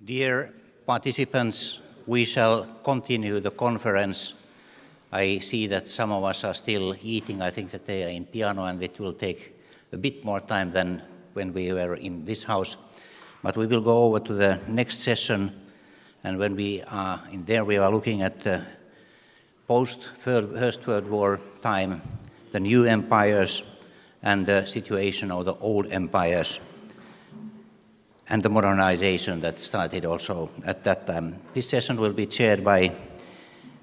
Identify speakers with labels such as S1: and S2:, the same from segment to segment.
S1: Dear participants, we shall continue the conference. I see that some of us are still eating. I think that they are in piano and it will take a bit more time than when we were in this house. But we will go over to the next session, and when we are in there, we are looking at the post-First World War time, the new empires and the situation of the old empires, and the modernization that started also at that time. This session will be chaired by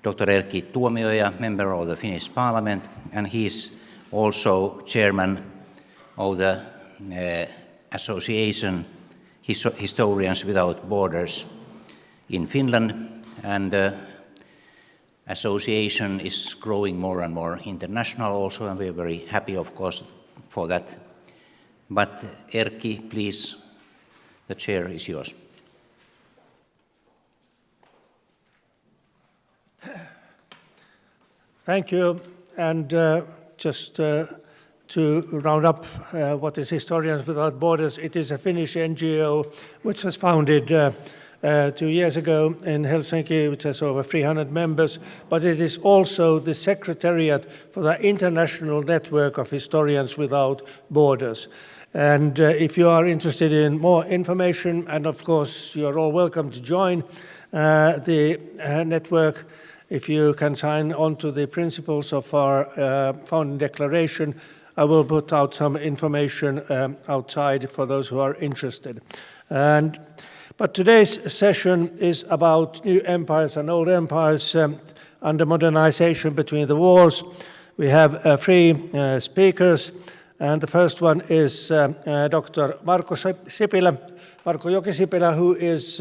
S1: Dr. Erkki Tuomioja, member of the Finnish Parliament, and he is also chairman of the association Historians Without Borders in Finland, and the association is growing more and more international also, and we are very happy, of course, for that. But Erkki, please, the chair is yours.
S2: Thank you. And just to round up what is Historians Without Borders, it is a Finnish NGO which was founded 2 years ago in Helsinki, which has over 300 members, but it is also the secretariat for the International Network of Historians Without Borders. And if you are interested in more information, and of course you're all welcome to join the network, if you can sign on to the principles of our founding declaration, I will put out some information outside for those who are interested. But today's session is about new empires and old empires under modernization between the wars. We have 3 speakers. And the first one is Dr. Markku Jokisipilä, who is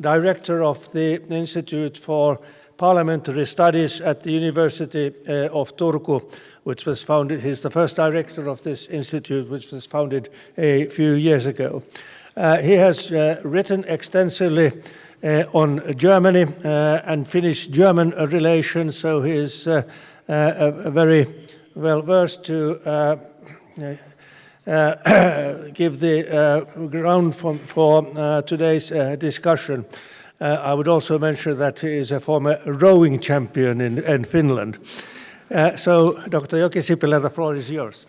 S2: director of the Institute for Parliamentary Studies at the University of Turku, which was founded. He's the first director of this institute, which was founded a few years ago. He has written extensively on Germany and Finnish-German relations, so he is very well versed to give the ground for today's discussion. I would also mention that he is a former rowing champion in Finland. So, Dr. Jokisipilä, the floor is yours.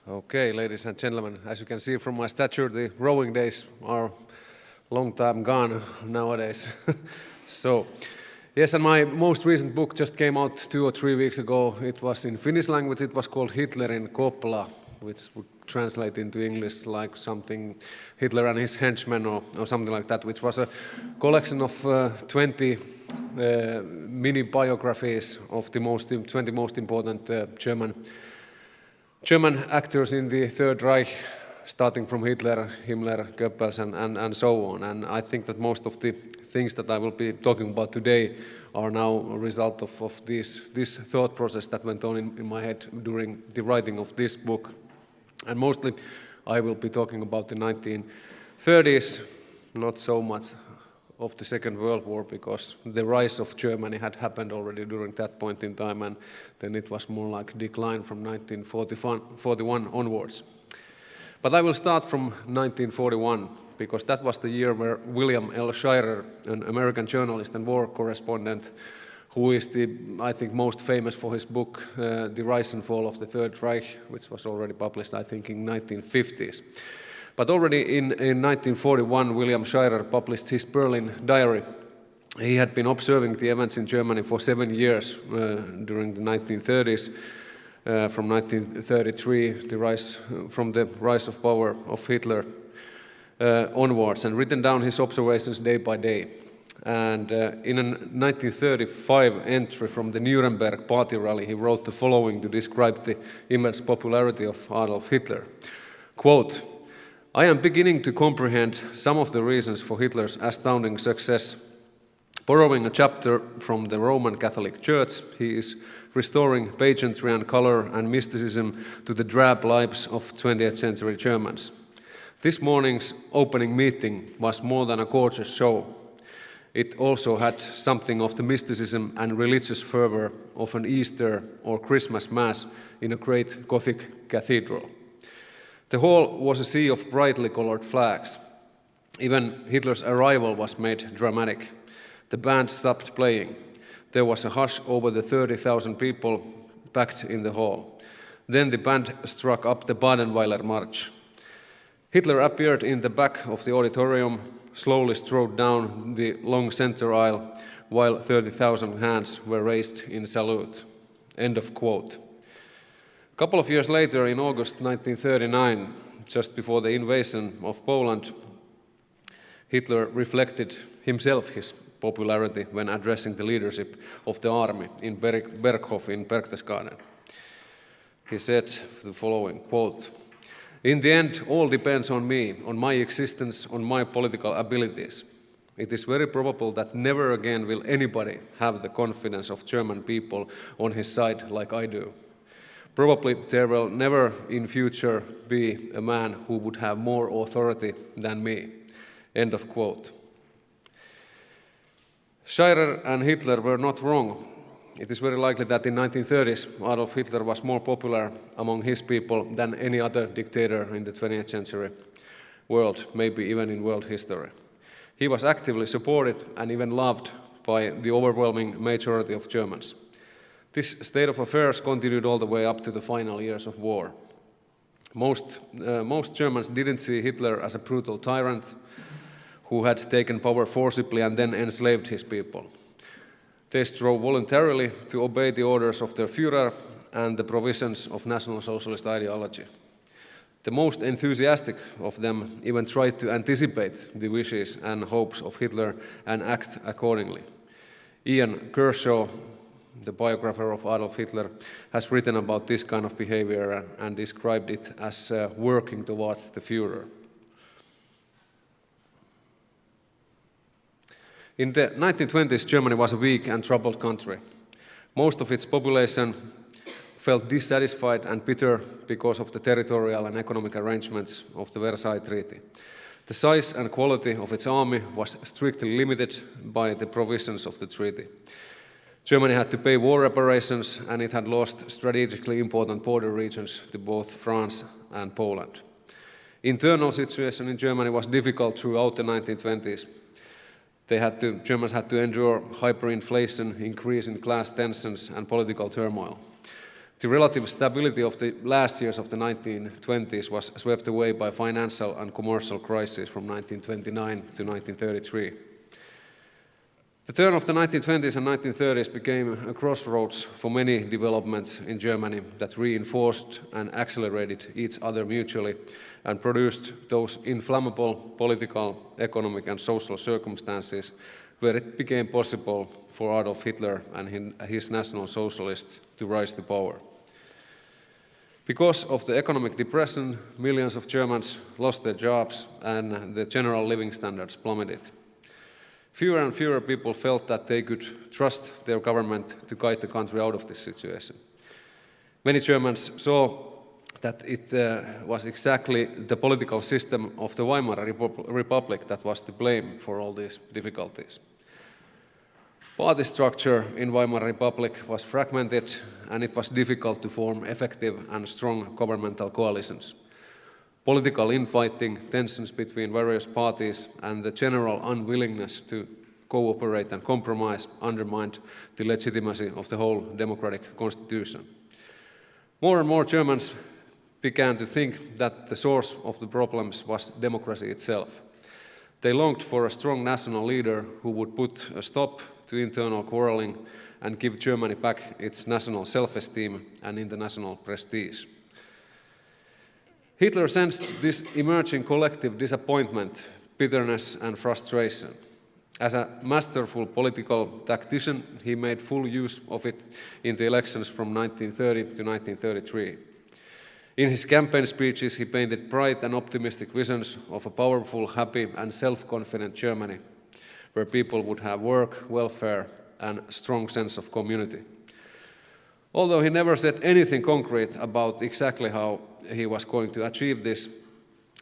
S3: Okay, ladies and gentlemen, as you can see from my stature, the rowing days are long time gone nowadays. So, yes, and my most recent book just came out 2 or 3 weeks ago. It was in Finnish language. It was called Hitlerin Kopla, which would translate into English like something Hitler and his henchmen or something like that, which was a collection of 20 mini biographies of the 20 most important German actors in the Third Reich, starting from Hitler, Himmler, Goebbels, and so on. And I think that most of the things that I will be talking about today are now a result of this thought process that went on in my head during the writing of this book. And mostly I will be talking about the 1930s, not so much of the Second World War, because the rise of Germany had happened already during that point in time, and then it was more like decline from 1941 onwards. But I will start from 1941, because that was the year where William L. Shirer, an American journalist and war correspondent, who is I think most famous for his book, The Rise and Fall of the Third Reich, which was already published, I think, in 1950s. But already in 1941, William Shirer published his Berlin Diary. He had been observing the events in Germany for 7 years during the 1930s. From 1933, from the rise of power of Hitler onwards, and written down his observations day by day. And in a 1935 entry from the Nuremberg party rally, he wrote the following to describe the immense popularity of Adolf Hitler. Quote, "I am beginning to comprehend some of the reasons for Hitler's astounding success. Borrowing a chapter from the Roman Catholic Church, he is restoring pageantry and color and mysticism to the drab lives of 20th century Germans. This morning's opening meeting was more than a gorgeous show. It also had something of the mysticism and religious fervor of an Easter or Christmas Mass in a great Gothic cathedral. The hall was a sea of brightly colored flags. Even Hitler's arrival was made dramatic. The band stopped playing. There was a hush over the 30,000 people packed in the hall. Then the band struck up the Badenweiler March. Hitler appeared in the back of the auditorium, slowly strode down the long center aisle, while 30,000 hands were raised in salute. End of quote. A couple of years later, in August 1939, just before the invasion of Poland, Hitler reflected himself his popularity when addressing the leadership of the army in Berghof in Berchtesgaden. He said the following, quote, "In the end, all depends on me, on my existence, on my political abilities. It is very probable that never again will anybody have the confidence of German people on his side like I do. Probably there will never in future be a man who would have more authority than me." End of quote. Scherer and Hitler were not wrong. It is very likely that in 1930s, Adolf Hitler was more popular among his people than any other dictator in the 20th century world, maybe even in world history. He was actively supported and even loved by the overwhelming majority of Germans. This state of affairs continued all the way up to the final years of war. Most Germans didn't see Hitler as a brutal tyrant who had taken power forcibly and then enslaved his people. They strove voluntarily to obey the orders of their Führer and the provisions of National Socialist ideology. The most enthusiastic of them even tried to anticipate the wishes and hopes of Hitler and act accordingly. Ian Kershaw, the biographer of Adolf Hitler, has written about this kind of behavior and described it as working towards the Führer. In the 1920s, Germany was a weak and troubled country. Most of its population felt dissatisfied and bitter because of the territorial and economic arrangements of the Versailles Treaty. The size and quality of its army was strictly limited by the provisions of the treaty. Germany had to pay war reparations, and it had lost strategically important border regions to both France and Poland. Internal situation in Germany was difficult throughout the 1920s. Germans had to endure hyperinflation, increase in class tensions, and political turmoil. The relative stability of the last years of the 1920s was swept away by financial and commercial crises from 1929 to 1933. The turn of the 1920s and 1930s became a crossroads for many developments in Germany that reinforced and accelerated each other mutually and produced those inflammable political, economic, and social circumstances where it became possible for Adolf Hitler and his National Socialists to rise to power. Because of the economic depression, millions of Germans lost their jobs and the general living standards plummeted. Fewer and fewer people felt that they could trust their government to guide the country out of this situation. Many Germans saw that it was exactly the political system of the Weimar Republic that was to blame for all these difficulties. Party structure in Weimar Republic was fragmented, and it was difficult to form effective and strong governmental coalitions. Political infighting, tensions between various parties, and the general unwillingness to cooperate and compromise undermined the legitimacy of the whole democratic constitution. More and more Germans began to think that the source of the problems was democracy itself. They longed for a strong national leader who would put a stop to internal quarreling and give Germany back its national self-esteem and international prestige. Hitler sensed this emerging collective disappointment, bitterness, and frustration. As a masterful political tactician, he made full use of it in the elections from 1930 to 1933. In his campaign speeches, he painted bright and optimistic visions of a powerful, happy, and self-confident Germany, where people would have work, welfare, and a strong sense of community. Although he never said anything concrete about exactly how he was going to achieve this,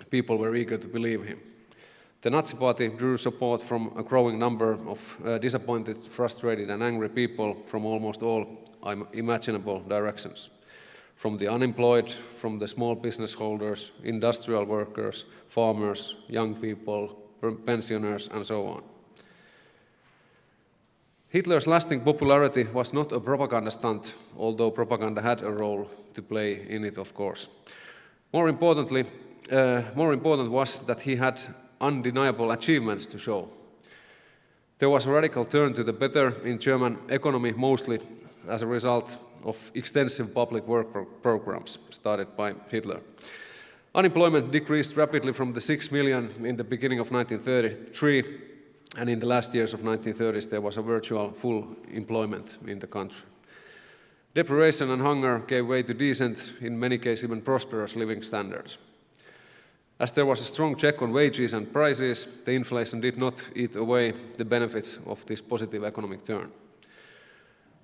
S3: people were eager to believe him. The Nazi Party drew support from a growing number of disappointed, frustrated and angry people from almost all imaginable directions. From the unemployed, from the small business holders, industrial workers, farmers, young people, pensioners and so on. Hitler's lasting popularity was not a propaganda stunt, although propaganda had a role to play in it, of course. More important was that he had undeniable achievements to show. There was a radical turn to the better in German economy, mostly as a result of extensive public work programs started by Hitler. Unemployment decreased rapidly from the 6 million in the beginning of 1933, and in the last years of 1930s there was a virtual full employment in the country. Deprivation and hunger gave way to decent, in many cases even prosperous living standards. As there was a strong check on wages and prices, the inflation did not eat away the benefits of this positive economic turn.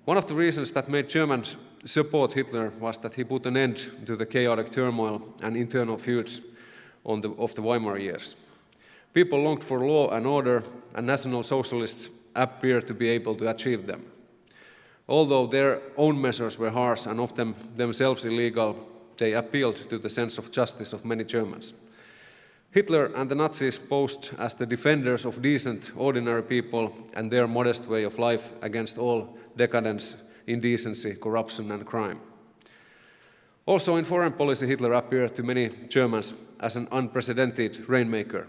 S3: One of the reasons that made Germans support Hitler was that he put an end to the chaotic turmoil and internal feuds of the Weimar years. People longed for law and order, and National Socialists appeared to be able to achieve them. Although their own measures were harsh and often themselves illegal, they appealed to the sense of justice of many Germans. Hitler and the Nazis posed as the defenders of decent, ordinary people and their modest way of life against all decadence, indecency, corruption and crime. Also in foreign policy, Hitler appeared to many Germans as an unprecedented rainmaker.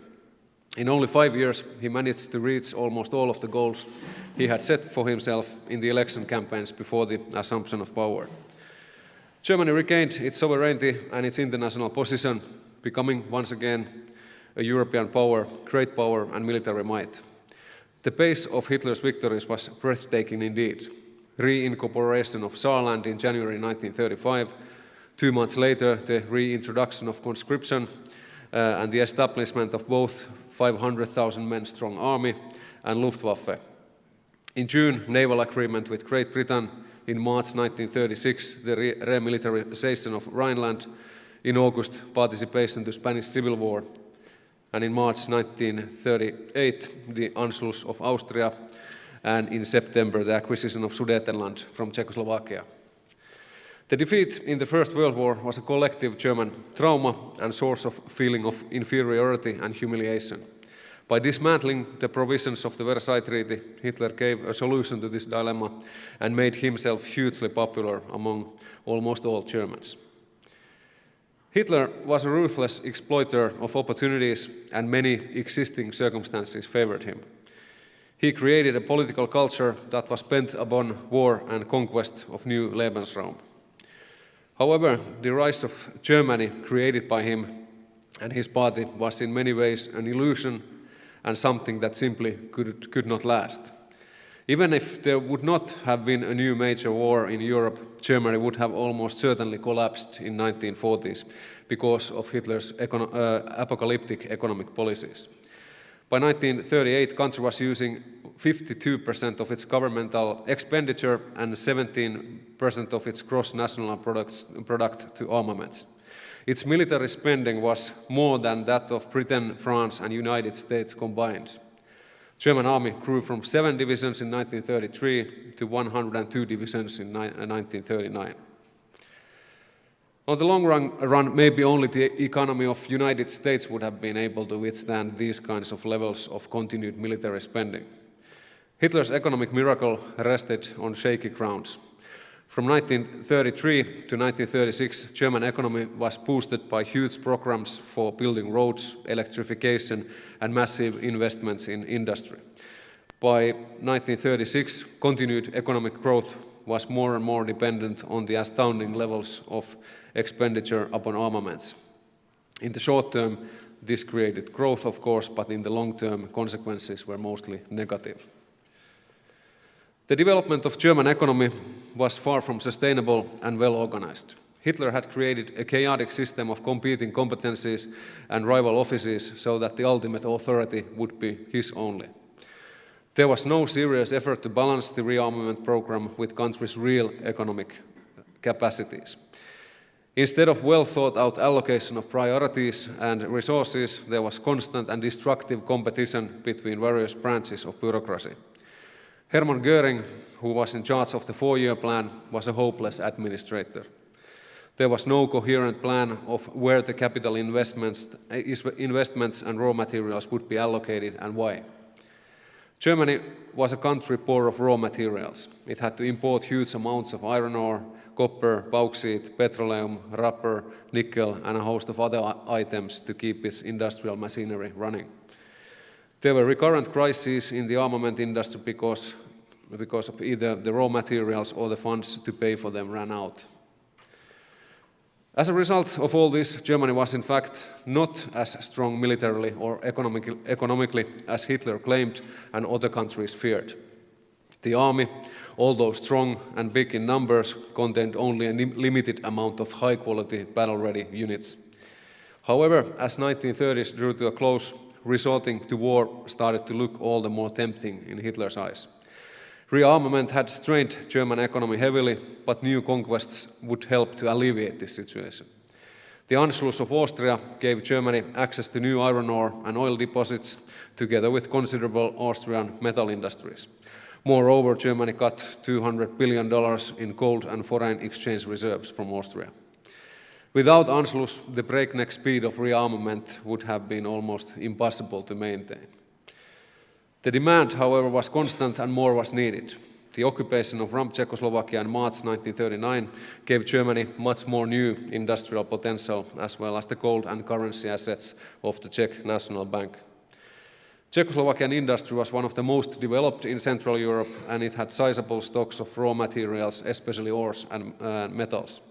S3: In only 5 years, he managed to reach almost all of the goals he had set for himself in the election campaigns before the assumption of power. Germany regained its sovereignty and its international position, becoming once again a European power, great power and military might. The pace of Hitler's victories was breathtaking indeed. Reincorporation of Saarland in January 1935, 2 months later the reintroduction of conscription and the establishment of both 500,000 men strong army and Luftwaffe. In June, naval agreement with Great Britain. In March 1936, the remilitarization of Rhineland. In August, participation to Spanish Civil War. And in March 1938, the Anschluss of Austria. And in September, the acquisition of Sudetenland from Czechoslovakia. The defeat in the First World War was a collective German trauma and source of feeling of inferiority and humiliation. By dismantling the provisions of the Versailles Treaty, Hitler gave a solution to this dilemma and made himself hugely popular among almost all Germans. Hitler was a ruthless exploiter of opportunities, and many existing circumstances favored him. He created a political culture that was bent upon war and conquest of new Lebensraum. However, the rise of Germany created by him and his party was in many ways an illusion and something that simply could not last. Even if there would not have been a new major war in Europe, Germany would have almost certainly collapsed in 1940s because of Hitler's apocalyptic economic policies. By 1938, the country was using 52% of its governmental expenditure and 17% of its gross national product to armaments. Its military spending was more than that of Britain, France and United States combined. German army grew from 7 divisions in 1933 to 102 divisions in 1939. On the long run, maybe only the economy of the United States would have been able to withstand these kinds of levels of continued military spending. Hitler's economic miracle rested on shaky grounds. From 1933 to 1936, German economy was boosted by huge programs for building roads, electrification, and massive investments in industry. By 1936, continued economic growth was more and more dependent on the astounding levels of expenditure upon armaments. In the short term, this created growth, of course, but in the long term, consequences were mostly negative. The development of German economy was far from sustainable and well organized. Hitler had created a chaotic system of competing competencies and rival offices so that the ultimate authority would be his only. There was no serious effort to balance the rearmament program with country's real economic capacities. Instead of well thought out allocation of priorities and resources, there was constant and destructive competition between various branches of bureaucracy. Hermann Göring, who was in charge of the 4-year plan, was a hopeless administrator. There was no coherent plan of where the capital investments and raw materials would be allocated and why. Germany was a country poor of raw materials. It had to import huge amounts of iron ore, copper, bauxite, petroleum, rubber, nickel, and a host of other items to keep its industrial machinery running. There were recurrent crises in the armament industry because of either the raw materials or the funds to pay for them ran out. As a result of all this, Germany was in fact not as strong militarily or economically as Hitler claimed and other countries feared. The army, although strong and big in numbers, contained only a limited amount of high-quality battle-ready units. However, as 1930s drew to a close, resorting to war started to look all the more tempting in Hitler's eyes. Rearmament had strained German economy heavily, but new conquests would help to alleviate this situation. The Anschluss of Austria gave Germany access to new iron ore and oil deposits, together with considerable Austrian metal industries. Moreover, Germany got $200 billion in gold and foreign exchange reserves from Austria. Without Anschluss, the breakneck speed of rearmament would have been almost impossible to maintain. The demand, however, was constant and more was needed. The occupation of rump Czechoslovakia in March 1939 gave Germany much more new industrial potential, as well as the gold and currency assets of the Czech National Bank. Czechoslovakian industry was one of the most developed in Central Europe, and it had sizable stocks of raw materials, especially ores and metals.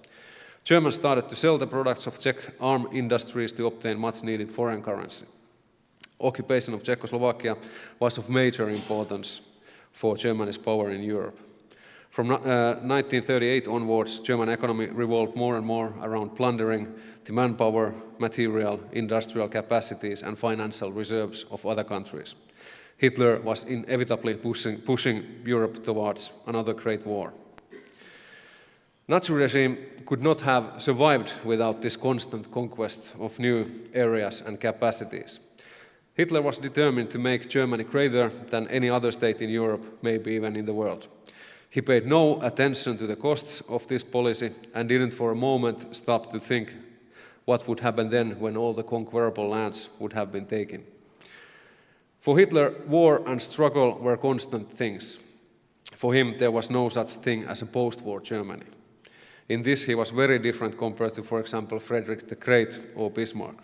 S3: Germans started to sell the products of Czech arm industries to obtain much needed foreign currency. Occupation of Czechoslovakia was of major importance for Germany's power in Europe. From 1938 onwards, German economy revolved more and more around plundering the manpower, material, industrial capacities and financial reserves of other countries. Hitler was inevitably pushing Europe towards another great war. Nazi regime could not have survived without this constant conquest of new areas and capacities. Hitler was determined to make Germany greater than any other state in Europe, maybe even in the world. He paid no attention to the costs of this policy and didn't for a moment stop to think what would happen then when all the conquerable lands would have been taken. For Hitler, war and struggle were constant things. For him, there was no such thing as a post-war Germany. In this, he was very different compared to, for example, Frederick the Great or Bismarck.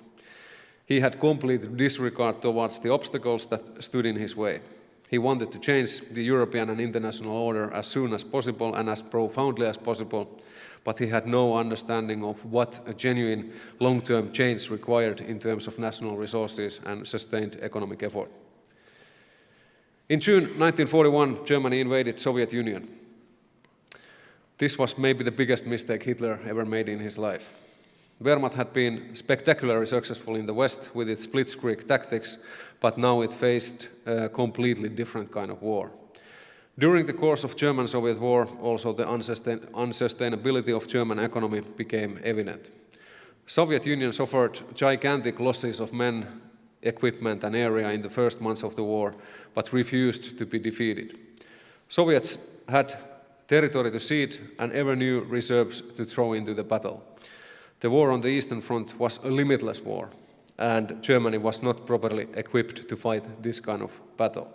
S3: He had complete disregard towards the obstacles that stood in his way. He wanted to change the European and international order as soon as possible and as profoundly as possible, but he had no understanding of what a genuine long-term change required in terms of national resources and sustained economic effort. In June 1941, Germany invaded Soviet Union. This was maybe the biggest mistake Hitler ever made in his life. Wehrmacht had been spectacularly successful in the West with its blitzkrieg tactics, but now it faced a completely different kind of war. During the course of German-Soviet War, also the unsustainability of German economy became evident. Soviet Union suffered gigantic losses of men, equipment and area in the first months of the war, but refused to be defeated. Soviets had territory to cede and ever new reserves to throw into the battle. The war on the Eastern Front was a limitless war, and Germany was not properly equipped to fight this kind of battle.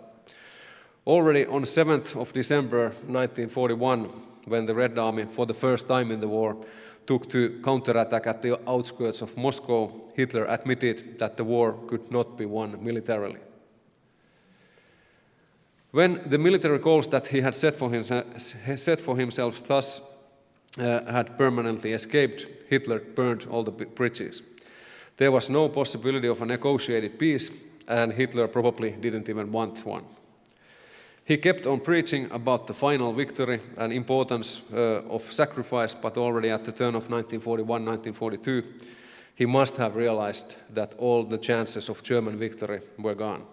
S3: Already on 7th of December 1941, when the Red Army, for the first time in the war, took to counterattack at the outskirts of Moscow, Hitler admitted that the war could not be won militarily. When the military goals that he had set for himself thus had permanently escaped, Hitler burned all the bridges. There was no possibility of a negotiated peace, and Hitler probably didn't even want one. He kept on preaching about the final victory and importance of sacrifice, but already at the turn of 1941-1942, he must have realized that all the chances of German victory were gone.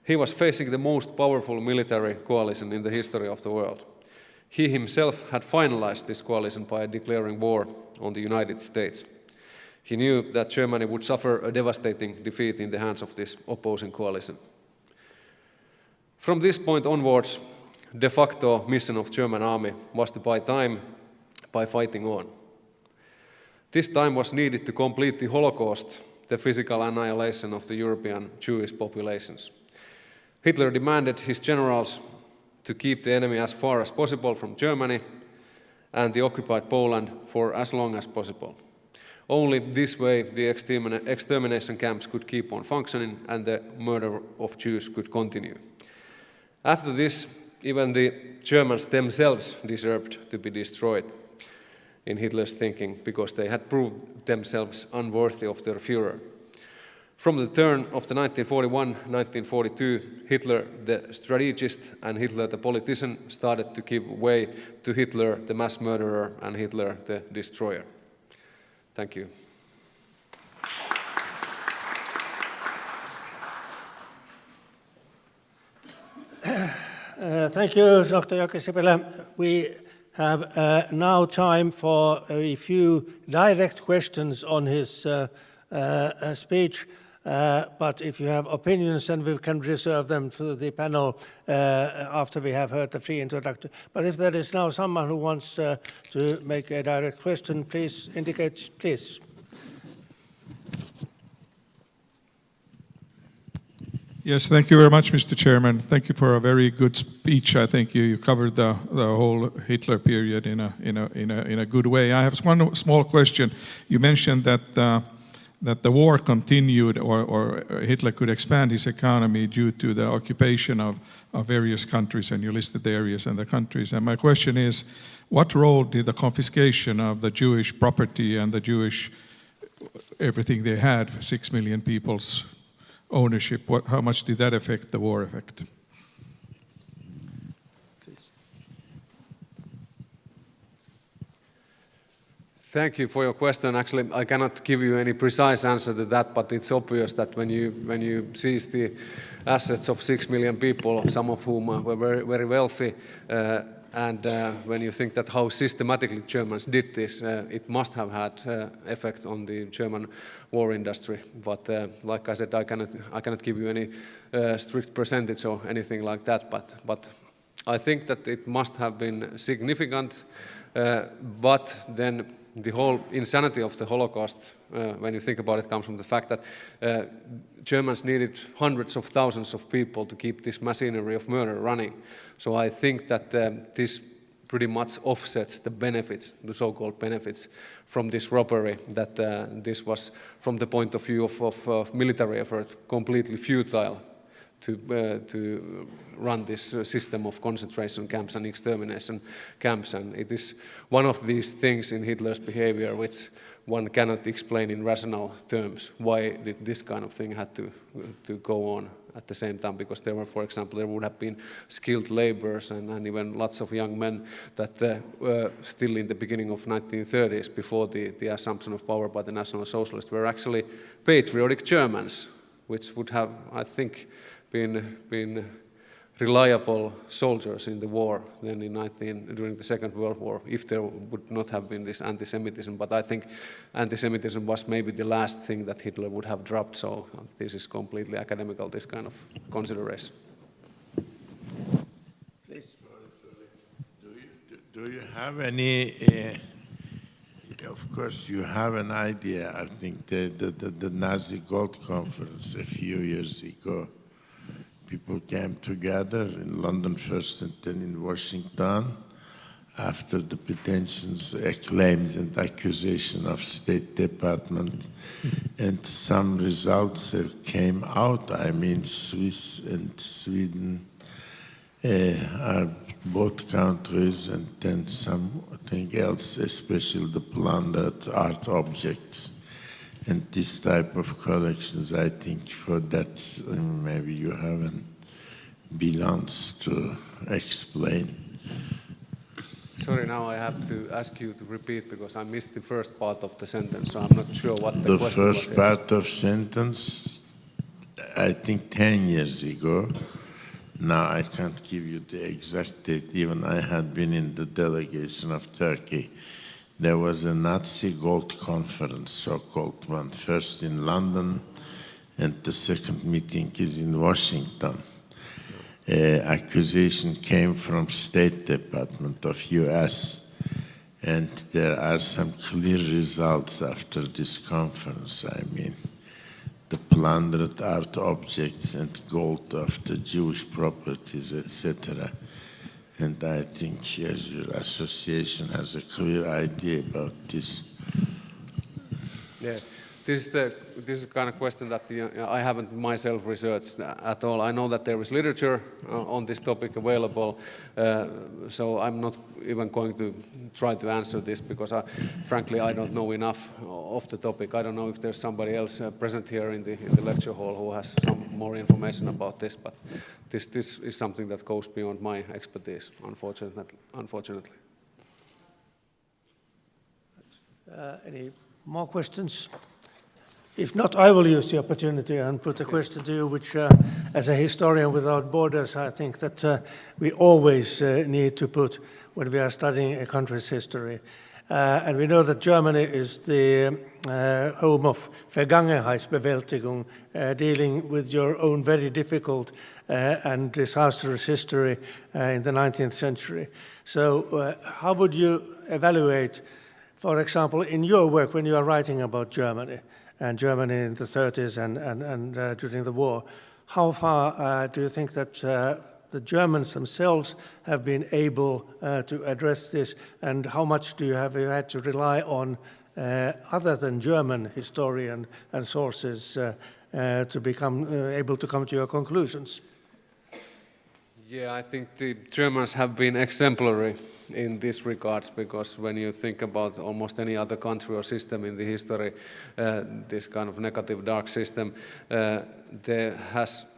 S3: He was facing the most powerful military coalition in the history of the world. He himself had finalized this coalition by declaring war on the United States. He knew that Germany would suffer a devastating defeat in the hands of this opposing coalition. From this point onwards, de facto mission of German army was to buy time by fighting on. This time was needed to complete the Holocaust, the physical annihilation of the European Jewish populations. Hitler demanded his generals to keep the enemy as far as possible from Germany and the occupied Poland for as long as possible. Only this way the extermination camps could keep on functioning and the murder of Jews could continue. After this, even the Germans themselves deserved to be destroyed in Hitler's thinking because they had proved themselves unworthy of their Führer. From the turn of the 1941-1942, Hitler the strategist and Hitler the politician started to give way to Hitler the mass murderer and Hitler the destroyer. Thank you.
S2: Thank you, Dr. Jokisipilä. We have now time for a few direct questions on his speech. But if you have opinions, then we can reserve them to the panel after we have heard the free introduction. But if there is now someone who wants to make a direct question, please indicate, please.
S4: Yes, thank you very much, Mr. Chairman. Thank you for a very good speech. I think you covered the whole Hitler period in a good way. I have one small question. You mentioned that the war continued, or Hitler could expand his economy due to the occupation of various countries, and you listed the areas and the countries. And my question is, what role did the confiscation of the Jewish property and the Jewish everything they had, 6 million people's ownership, how much did that affect the war effect?
S3: Thank you for your question. Actually, I cannot give you any precise answer to that, but it's obvious that when you seize the assets of 6 million people, some of whom were very, very wealthy, and when you think that how systematically Germans did this, it must have had effect on the German war industry. But like I said, I cannot give you any strict percentage or anything like that. But I think that it must have been significant. But then the whole insanity of the Holocaust, when you think about it, comes from the fact that Germans needed hundreds of thousands of people to keep this machinery of murder running. So I think that this pretty much offsets the benefits, the so-called benefits from this robbery, that this was, from the point of view of military effort, completely futile to run this system of concentration camps and extermination camps. And it is one of these things in Hitler's behavior which one cannot explain in rational terms. Why did this kind of thing had to go on at the same time? Because there were, for example, there would have been skilled laborers and even lots of young men that were still in the beginning of 1930s, before the assumption of power by the National Socialists, were actually patriotic Germans, which would have, I think, been reliable soldiers in the war then during the Second World War, if there would not have been this anti-Semitism. But I think anti-Semitism was maybe the last thing that Hitler would have dropped, so this is completely academical, this kind of consideration.
S2: Please.
S5: Do you have any, of course you have an idea, I think the Nazi Gold Conference a few years ago, people came together in London first and then in Washington after the pretensions, claims and accusation of State Department, and some results came out. I mean, Swiss and Sweden are both countries, and then something else, especially the plundered art objects. And this type of collections, I think for that, maybe you have a balance to explain.
S3: Sorry, now I have to ask you to repeat because I missed the first part of the sentence, so I'm not sure what the question was.
S5: The first part of sentence, I think 10 years ago. Now I can't give you the exact date, even I had been in the delegation of Turkey there was a Nazi Gold Conference, so-called one, first in London, and the second meeting is in Washington. Accusation came from State Department of US, and there are some clear results after this conference. I mean, the plundered art objects and gold of the Jewish properties, etc. And I think as your association has a clear idea about this.
S3: Yeah. This is the kind of question that I haven't myself researched at all. I know that there is literature on this topic available, so I'm not even going to try to answer this because, frankly, I don't know enough of the topic. I don't know if there's somebody else present here in the lecture hall who has some more information about this, but this is something that goes beyond my expertise, unfortunately.
S2: Any more questions? If not, I will use the opportunity and put a question to you, which, as a historian without borders, I think that we always need to put when we are studying a country's history. And we know that Germany is the home of Vergangenheitsbewältigung, dealing with your own very difficult and disastrous history in the 19th century. So how would you evaluate, for example, in your work when you are writing about Germany, and Germany in the 30s and during the war, how far do you think that the Germans themselves have been able to address this, and how much do you have had to rely on other than German historian and sources to become able to come to your conclusions?
S3: Yeah, I think the Germans have been exemplary in this regards, because when you think about almost any other country or system in the history, this kind of negative dark system, there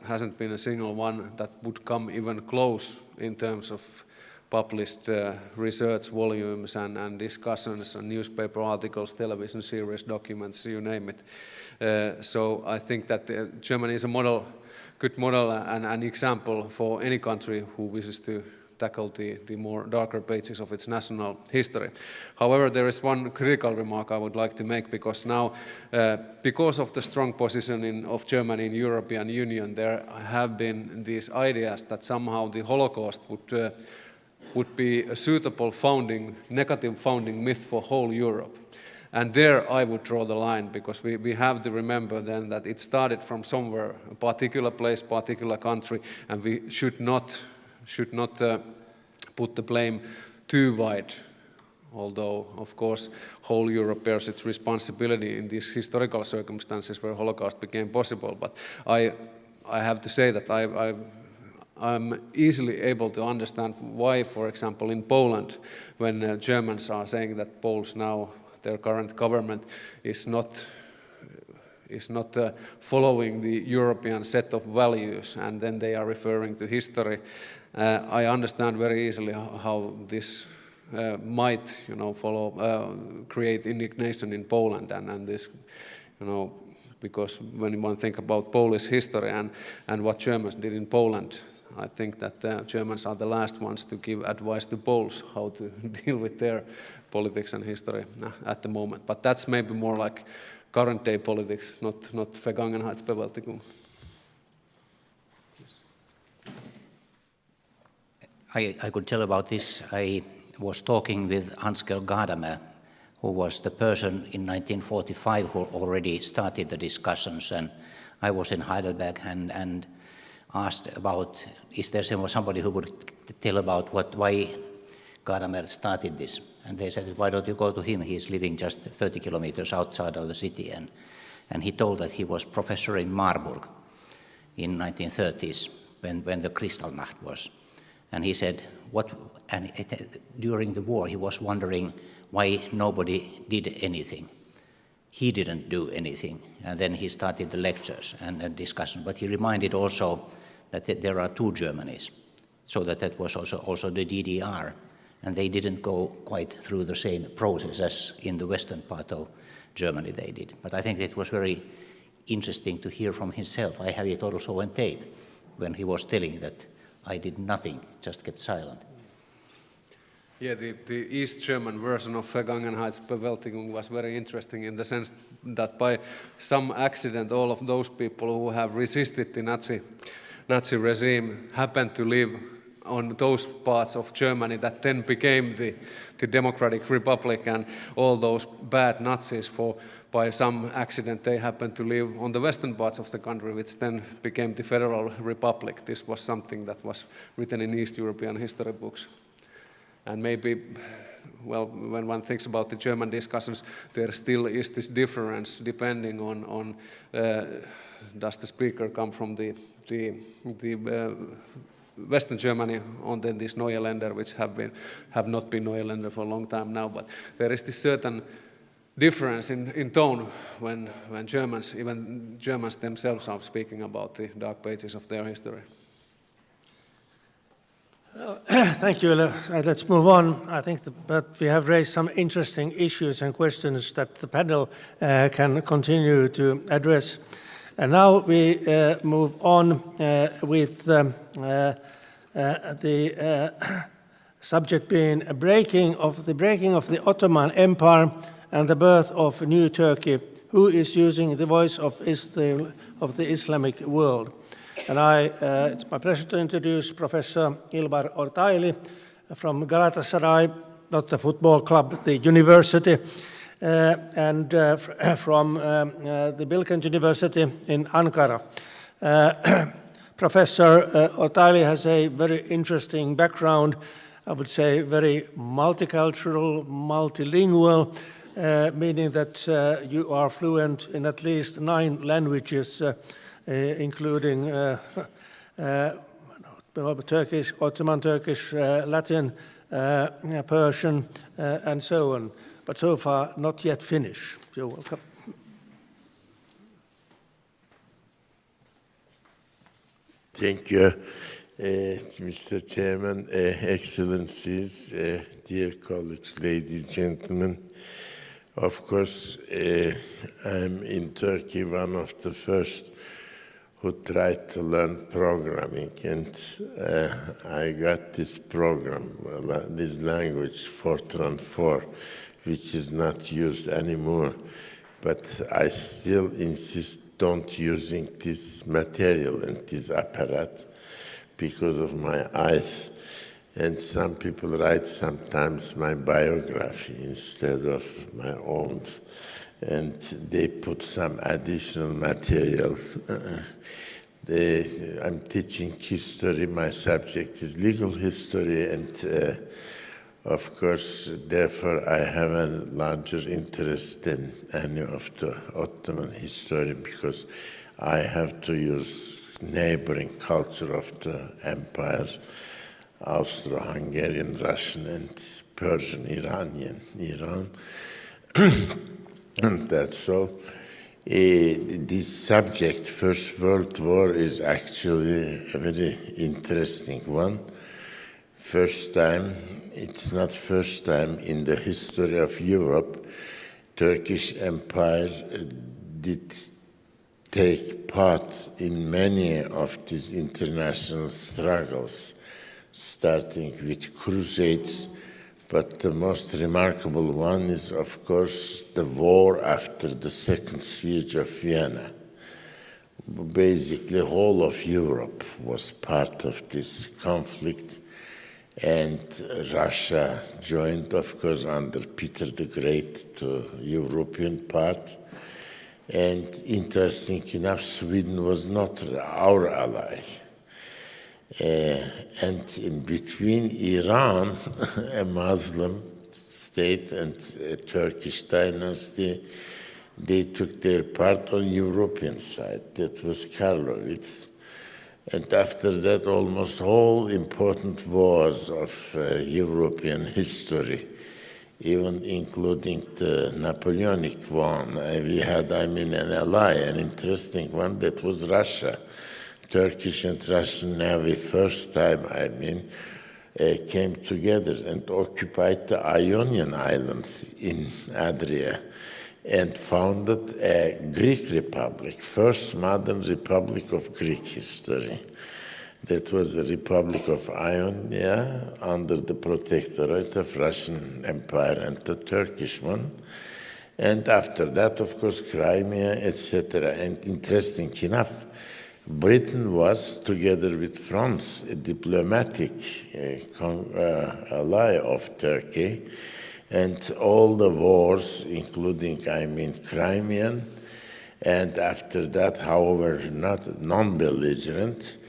S3: hasn't been a single one that would come even close in terms of published research volumes and discussions and newspaper articles, television series, documents, you name it. So I think that Germany is a good model and an example for any country who wishes to tackle the more darker pages of its national history. However, there is one critical remark I would like to make, because now, because of the strong positioning of Germany in the European Union, there have been these ideas that somehow the Holocaust would be a suitable negative founding myth for whole Europe. And there I would draw the line, because we have to remember then that it started from somewhere, a particular place, particular country, and we should not put the blame too wide, although, of course, whole Europe bears its responsibility in these historical circumstances where Holocaust became possible. But I have to say that I'm easily able to understand why, for example, in Poland, when Germans are saying that Poles now, their current government is not following the European set of values, and then they are referring to history. I understand very easily how this might, create indignation in Poland, and this, because when one think about Polish history and what Germans did in Poland, I think that Germans are the last ones to give advice to Poles how to deal with their politics and history at the moment. But that's maybe more like current day politics, not Vergangenheitsbewältigung.
S1: I could tell about this. I was talking with Ansgar Gadamer, who was the person in 1945 who already started the discussions, and I was in Heidelberg and asked about, is there somebody who would tell about why Gadamer started this? And they said, why don't you go to him? He's living just 30 kilometers outside of the city. And he told that he was professor in Marburg in 1930s when the Kristallnacht was. And he said, during the war he was wondering why nobody did anything. He didn't do anything. And then he started the lectures and discussion. But he reminded also that there are two Germanys. So that was also the DDR. And they didn't go quite through the same process as in the western part of Germany they did. But I think it was very interesting to hear from himself. I have it also on tape when he was telling that I did nothing, just kept silent.
S3: Yeah, the East German version of Vergangenheitsbewältigung was very interesting in the sense that by some accident all of those people who have resisted the Nazi regime happened to live on those parts of Germany that then became the Democratic Republic, and all those bad Nazis, by some accident they happened to live on the western parts of the country, which then became the Federal Republic. This was something that was written in East European history books. And maybe, well, when one thinks about the German discussions, there still is this difference depending on does the speaker come from the Western Germany, on then these Neue Länder, which have not been Neue Länder for a long time now. But there is this certain difference in tone when Germans, even Germans themselves, are speaking about the dark pages of their history.
S2: Thank you. Let's move on. I think that we have raised some interesting issues and questions that the panel can continue to address. And now we move on with the subject being the breaking of the Ottoman Empire and the birth of New Turkey. Who is using the voice of the Islamic world? And it's my pleasure to introduce Professor İlber Ortayli from Galatasaray, not the football club, the university, and from the Bilkent University in Ankara. Professor Ortayli has a very interesting background, I would say very multicultural, multilingual, meaning that you are fluent in at least 9 languages, including Turkish, Ottoman Turkish, Latin, Persian, and so on. But so far, not yet Finnish. You're welcome.
S5: Thank you, Mr. Chairman, Excellencies, dear colleagues, ladies, gentlemen. Of course, I'm in Turkey, one of the first who tried to learn programming, and I got this program, this language, Fortran 4, which is not used anymore. But I still insist don't using this material and this apparatus because of my eyes. And some people write sometimes my biography instead of my own, and they put some additional material. I'm teaching history. My subject is legal history, and of course, therefore, I have a larger interest than any of the Ottoman history because I have to use neighboring culture of the empire, Austro-Hungarian, Russian, and Persian, Iranian, Iran. And that's all. This subject, First World War, is actually a very interesting one. First time, it's not first time in the history of Europe, Turkish Empire did take part in many of these international struggles, starting with crusades, but the most remarkable one is, of course, the war after the Second Siege of Vienna. Basically, whole of Europe was part of this conflict, and Russia joined, of course, under Peter the Great to European part. And interesting enough, Sweden was not our ally. And in between Iran, a Muslim state, and a Turkish dynasty, they took their part on European side. That was Karlowitz. And after that, almost all important wars of European history, even including the Napoleonic one, we had, an ally, an interesting one, that was Russia. Turkish and Russian Navy, first time, came together and occupied the Ionian Islands in Adria and founded a Greek republic, first modern republic of Greek history. That was the Republic of Ionia under the protectorate of Russian Empire and the Turkish one. And after that, of course, Crimea, etc. And interesting enough, Britain was, together with France, a diplomatic ally of Turkey. And all the wars, including, Crimean, and after that, however, not non-belligerent,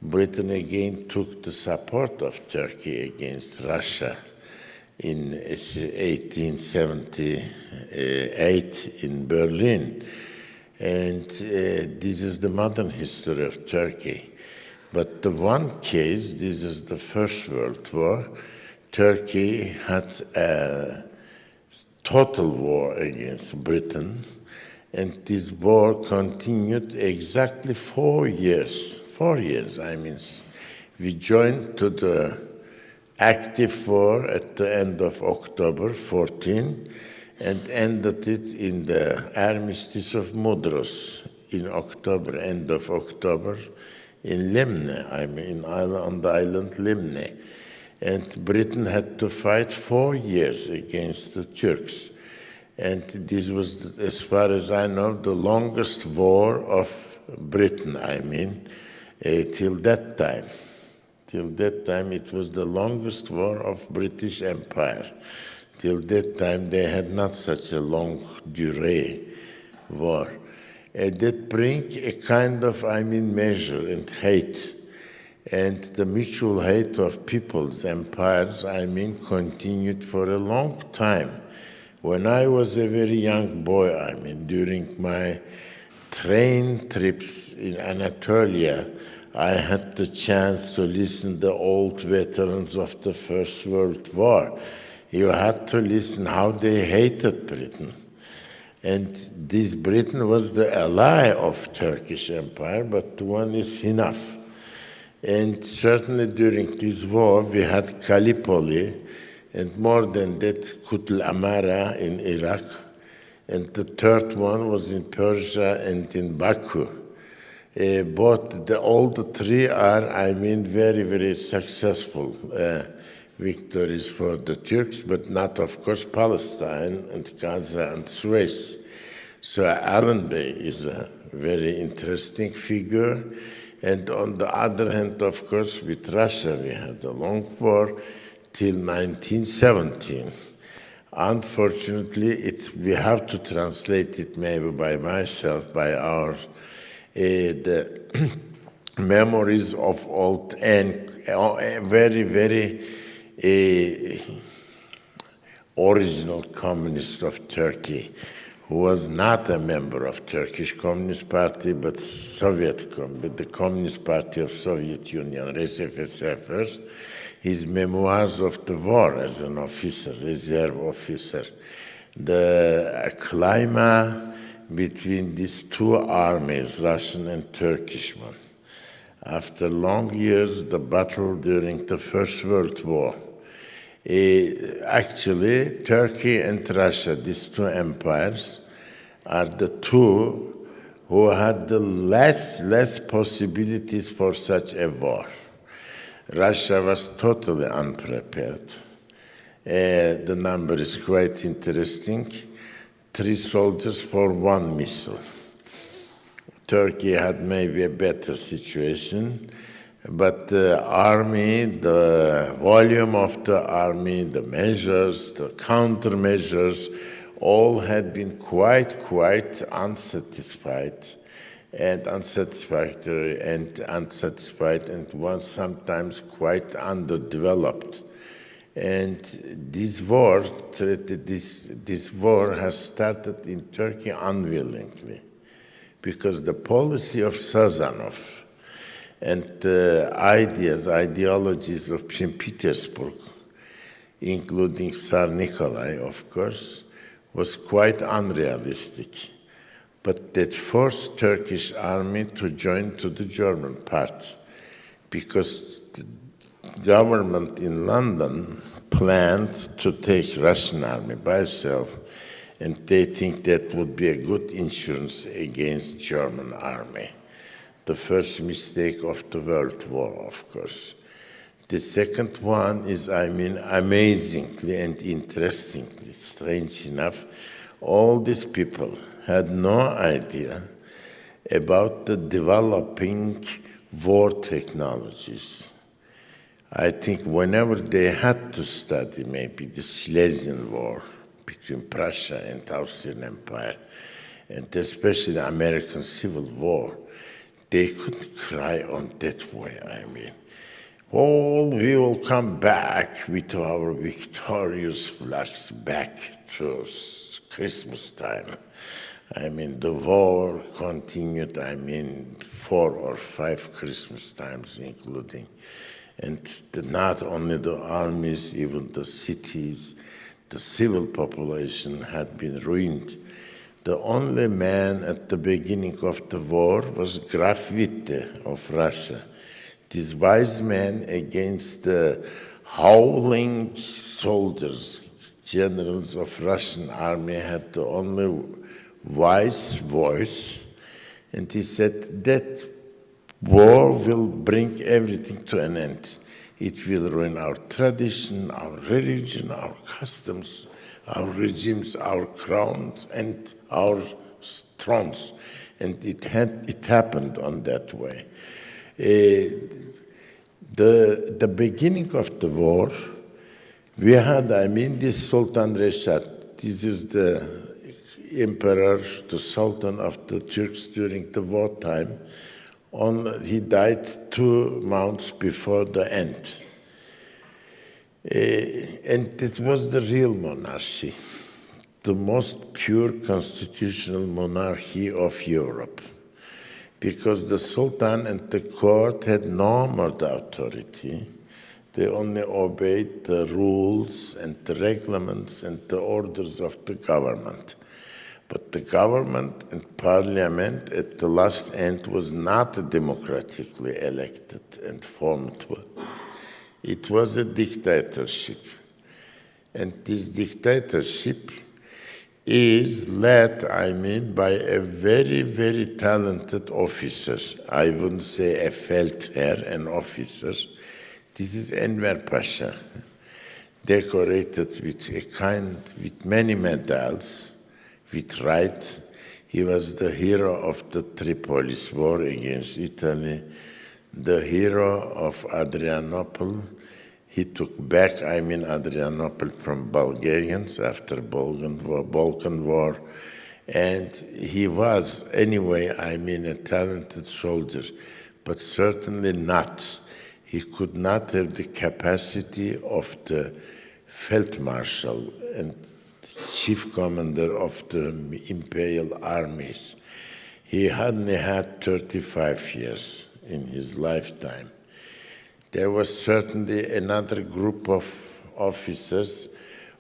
S5: Britain again took the support of Turkey against Russia in 1878 in Berlin. And this is the modern history of Turkey. But the one case, this is the First World War, Turkey had a total war against Britain, and this war continued exactly 4 years. 4 years, we joined to the active war at the end of October 14 and ended it in the armistice of Mudros in October, end of October, in Limne, on the island Limne. And Britain had to fight 4 years against the Turks. And this was, as far as I know, the longest war of Britain, till that time. Till that time, it was the longest war of British Empire. Till that time, they had not such a long durée war. That bring a kind of, measure and hate. And the mutual hate of peoples, empires, continued for a long time. When I was a very young boy, during my train trips in Anatolia, I had the chance to listen to the old veterans of the First World War. You had to listen how they hated Britain. And this Britain was the ally of Turkish Empire, but one is enough. And certainly during this war, we had Gallipoli, and more than that, Kutl Amara in Iraq. And the third one was in Persia and in Baku. All the three are, very, very successful victories for the Turks, but not, of course, Palestine and Gaza and Suez. So Allenby is a very interesting figure. And on the other hand, of course, with Russia, we had a long war till 1917. Unfortunately, we have to translate it maybe by myself, by our the memories of old and very, very original communist of Turkey, who was not a member of Turkish Communist Party, but the Communist Party of Soviet Union, RSFSR first, his memoirs of the war as an officer, reserve officer. The climate between these two armies, Russian and Turkish one. After long years, the battle during the First World War. Actually, Turkey and Russia, these two empires, are the two who had the less possibilities for such a war. Russia was totally unprepared. The number is quite interesting. 3 soldiers for 1 missile. Turkey had maybe a better situation, but the army, the volume of the army, the measures, the countermeasures, all had been quite unsatisfied and unsatisfactory and one sometimes quite underdeveloped. And this war has started in Turkey unwillingly, because the policy of Sazonov and the ideologies of St. Petersburg, including Tsar Nikolai, of course, was quite unrealistic. But that forced Turkish army to join to the German part, because the government in London planned to take Russian army by itself, and they think that would be a good insurance against German army. the first mistake of the World War, of course. The second one is, amazingly and interestingly, strange enough, all these people had no idea about the developing war technologies. I think whenever they had to study maybe the Silesian War between Prussia and Austrian Empire, and especially the American Civil War, they could cry on that way, Oh, we will come back with our victorious flags back to Christmas time. The war continued, 4 or 5 Christmas times including. And not only the armies, even the cities, the civil population had been ruined. The only man at the beginning of the war was Graf Witte of Russia. This wise man against the howling soldiers, generals of Russian army, had the only wise voice, and he said that war will bring everything to an end. It will ruin our tradition, our religion, our customs, our regimes, our crowns, and our thrones. And it happened on that way. The beginning of the war, we had, this Sultan Reşat. This is the emperor, the sultan of the Turks during the wartime. He died 2 months before the end. And it was the real monarchy, the most pure constitutional monarchy of Europe, because the Sultan and the court had no more authority. They only obeyed the rules and the regulations and the orders of the government. But the government and parliament at the last end was not democratically elected and formed. It was a dictatorship. And this dictatorship is led, by a very, very talented officer. I wouldn't say a Feldherr, an officer. This is Enver Pasha, decorated with many medals, with right. He was the hero of the Tripolis War against Italy, the hero of Adrianople. He took back, Adrianople from Bulgarians after Balkan War. And he was, anyway, a talented soldier, but certainly not. He could not have the capacity of the Feldmarshal and chief commander of the imperial armies. He only had 35 years in his lifetime. There was certainly another group of officers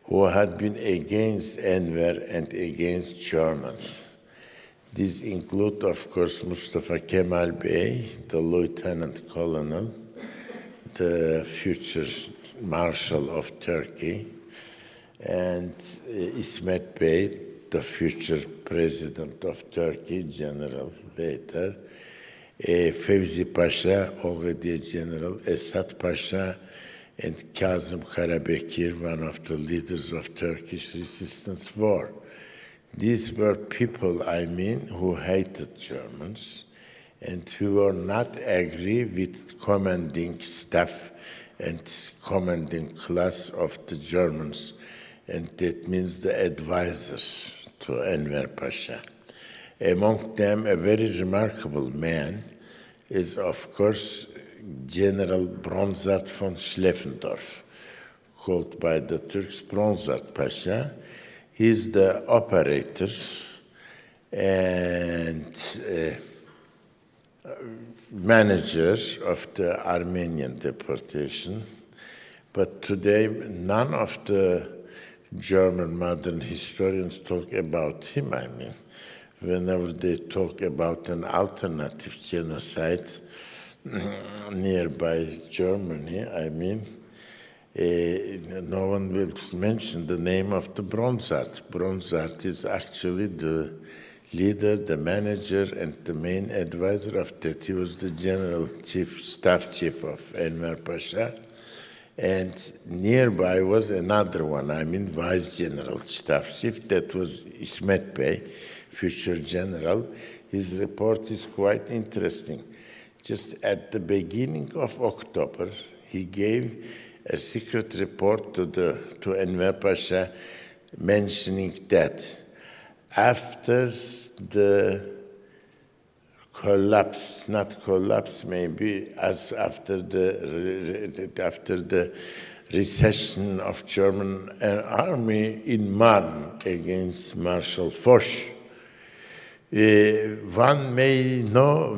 S5: who had been against Enver and against Germans. These include, of course, Mustafa Kemal Bey, the lieutenant colonel, the future Marshal of Turkey, and İsmet Bey, the future president of Turkey, general later, Fevzi Pasha, already a general, Esat Pasha, and Kazım Karabekir, one of the leaders of Turkish resistance war. These were people, who hated Germans and who were not agree with commanding staff and commanding class of the Germans, and that means the advisors to Enver Pasha. Among them, a very remarkable man is, of course, General Bronzart von Schleffendorf, called by the Turks Bronzart Pasha. He's the operator and manager of the Armenian deportation. But today, none of the German modern historians talk about him, Whenever they talk about an alternative genocide nearby Germany, no one will mention the name of the Bronzart. Bronzart is actually the leader, the manager, and the main advisor of that. He was the general chief, staff chief of Enver Pasha. And nearby was another one, vice general staff chief, that was İsmet Bey, future general. His report is quite interesting. Just at the beginning of October, he gave a secret report to Enver Pasha mentioning that after the collapse, not collapse maybe, as after the recession of German army in Marne against Marshal Foch, one may no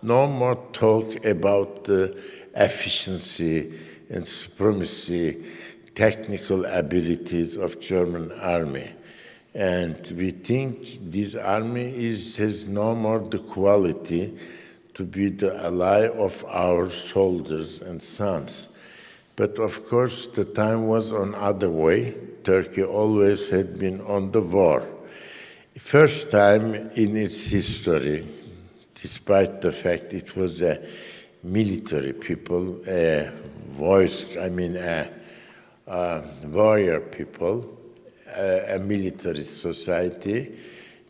S5: more talk about the efficiency and supremacy, technical abilities of German army. And we think this army has no more the quality to be the ally of our soldiers and sons. But of course, the time was on other way. Turkey always had been on the war. First time in its history, despite the fact it was a military people, a warrior people, a military society.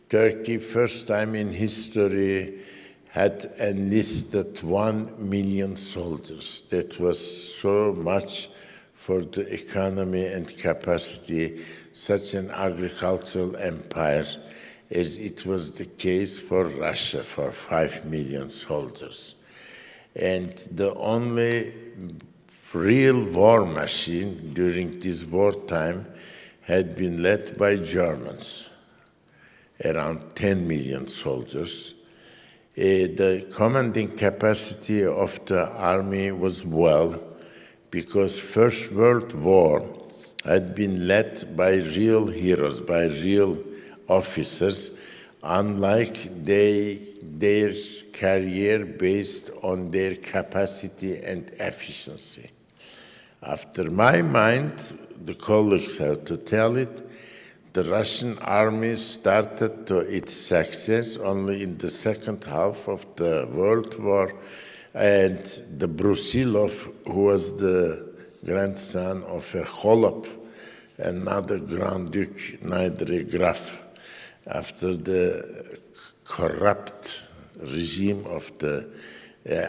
S5: Turkey, first time in history, had enlisted 1 million soldiers. That was so much for the economy and capacity, such an agricultural empire as it was the case for Russia, for 5 million soldiers. And the only real war machine during this wartime had been led by Germans, around 10 million soldiers. The commanding capacity of the army was well, because First World War had been led by real heroes, by real officers, unlike their career based on their capacity and efficiency. After my mind, the colleagues have to tell it, the Russian army started to its success only in the second half of the World War, and the Brusilov, who was the grandson of a Holop, another Grand Duke, neither a Graf, after the corrupt regime of the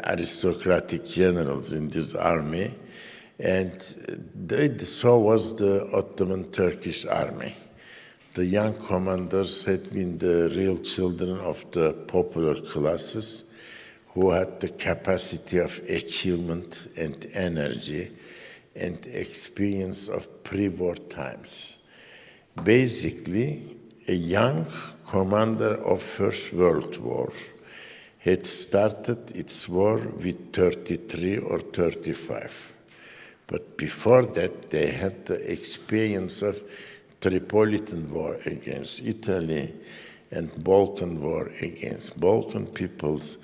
S5: aristocratic generals in this army, and so was the Ottoman Turkish army. The young commanders had been the real children of the popular classes who had the capacity of achievement and energy and experience of pre-war times. Basically, a young commander of First World War had started its war with 33 or 35. But before that, they had the experience of Tripolitan War against Italy and Balkan War against Balkan peoples,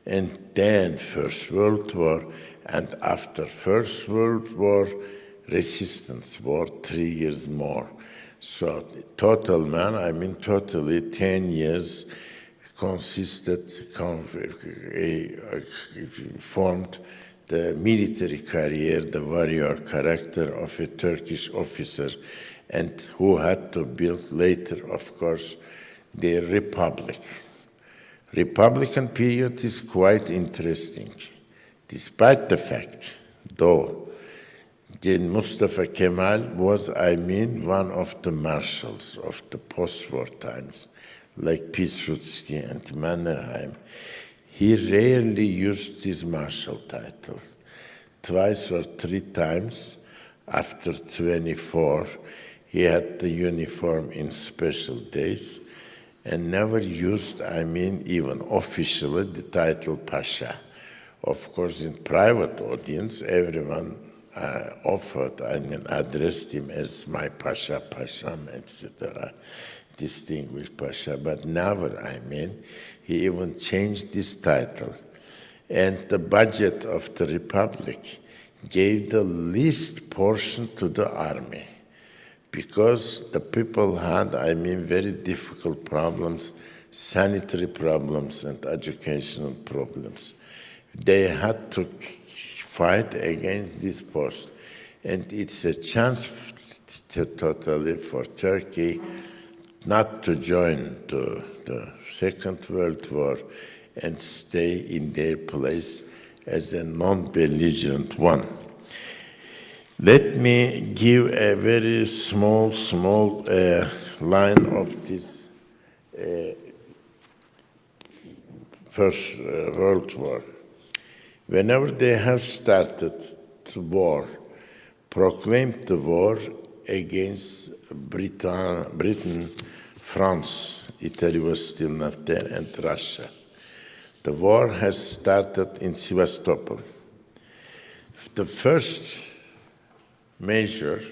S5: and then First World War, and after First World War, Resistance War, 3 years more. So totally 10 years formed the military career, the warrior character of a Turkish officer, and who had to build later, of course, their republic. Republican period is quite interesting, despite the fact, though, that Mustafa Kemal was, one of the marshals of the post-war times, like Pilsudski and Mannerheim. He rarely used his marshal title. Twice or 3 times after 24, he had the uniform in special days and never used, even officially, the title Pasha. Of course, in private audience, everyone addressed him as my Pasha, Pasham, etc., distinguished Pasha, but never, he even changed this title. And the budget of the Republic gave the least portion to the army, because the people had, very difficult problems sanitary problems and educational problems. They had to fight against this post. And it's a chance totally for Turkey not to join the Second World War and stay in their place as a non-belligerent one. Let me give a very small line of this First World War. Whenever they have started the war, proclaimed the war against Britain, France, Italy was still not there, and Russia. The war has started in Sevastopol. The first measure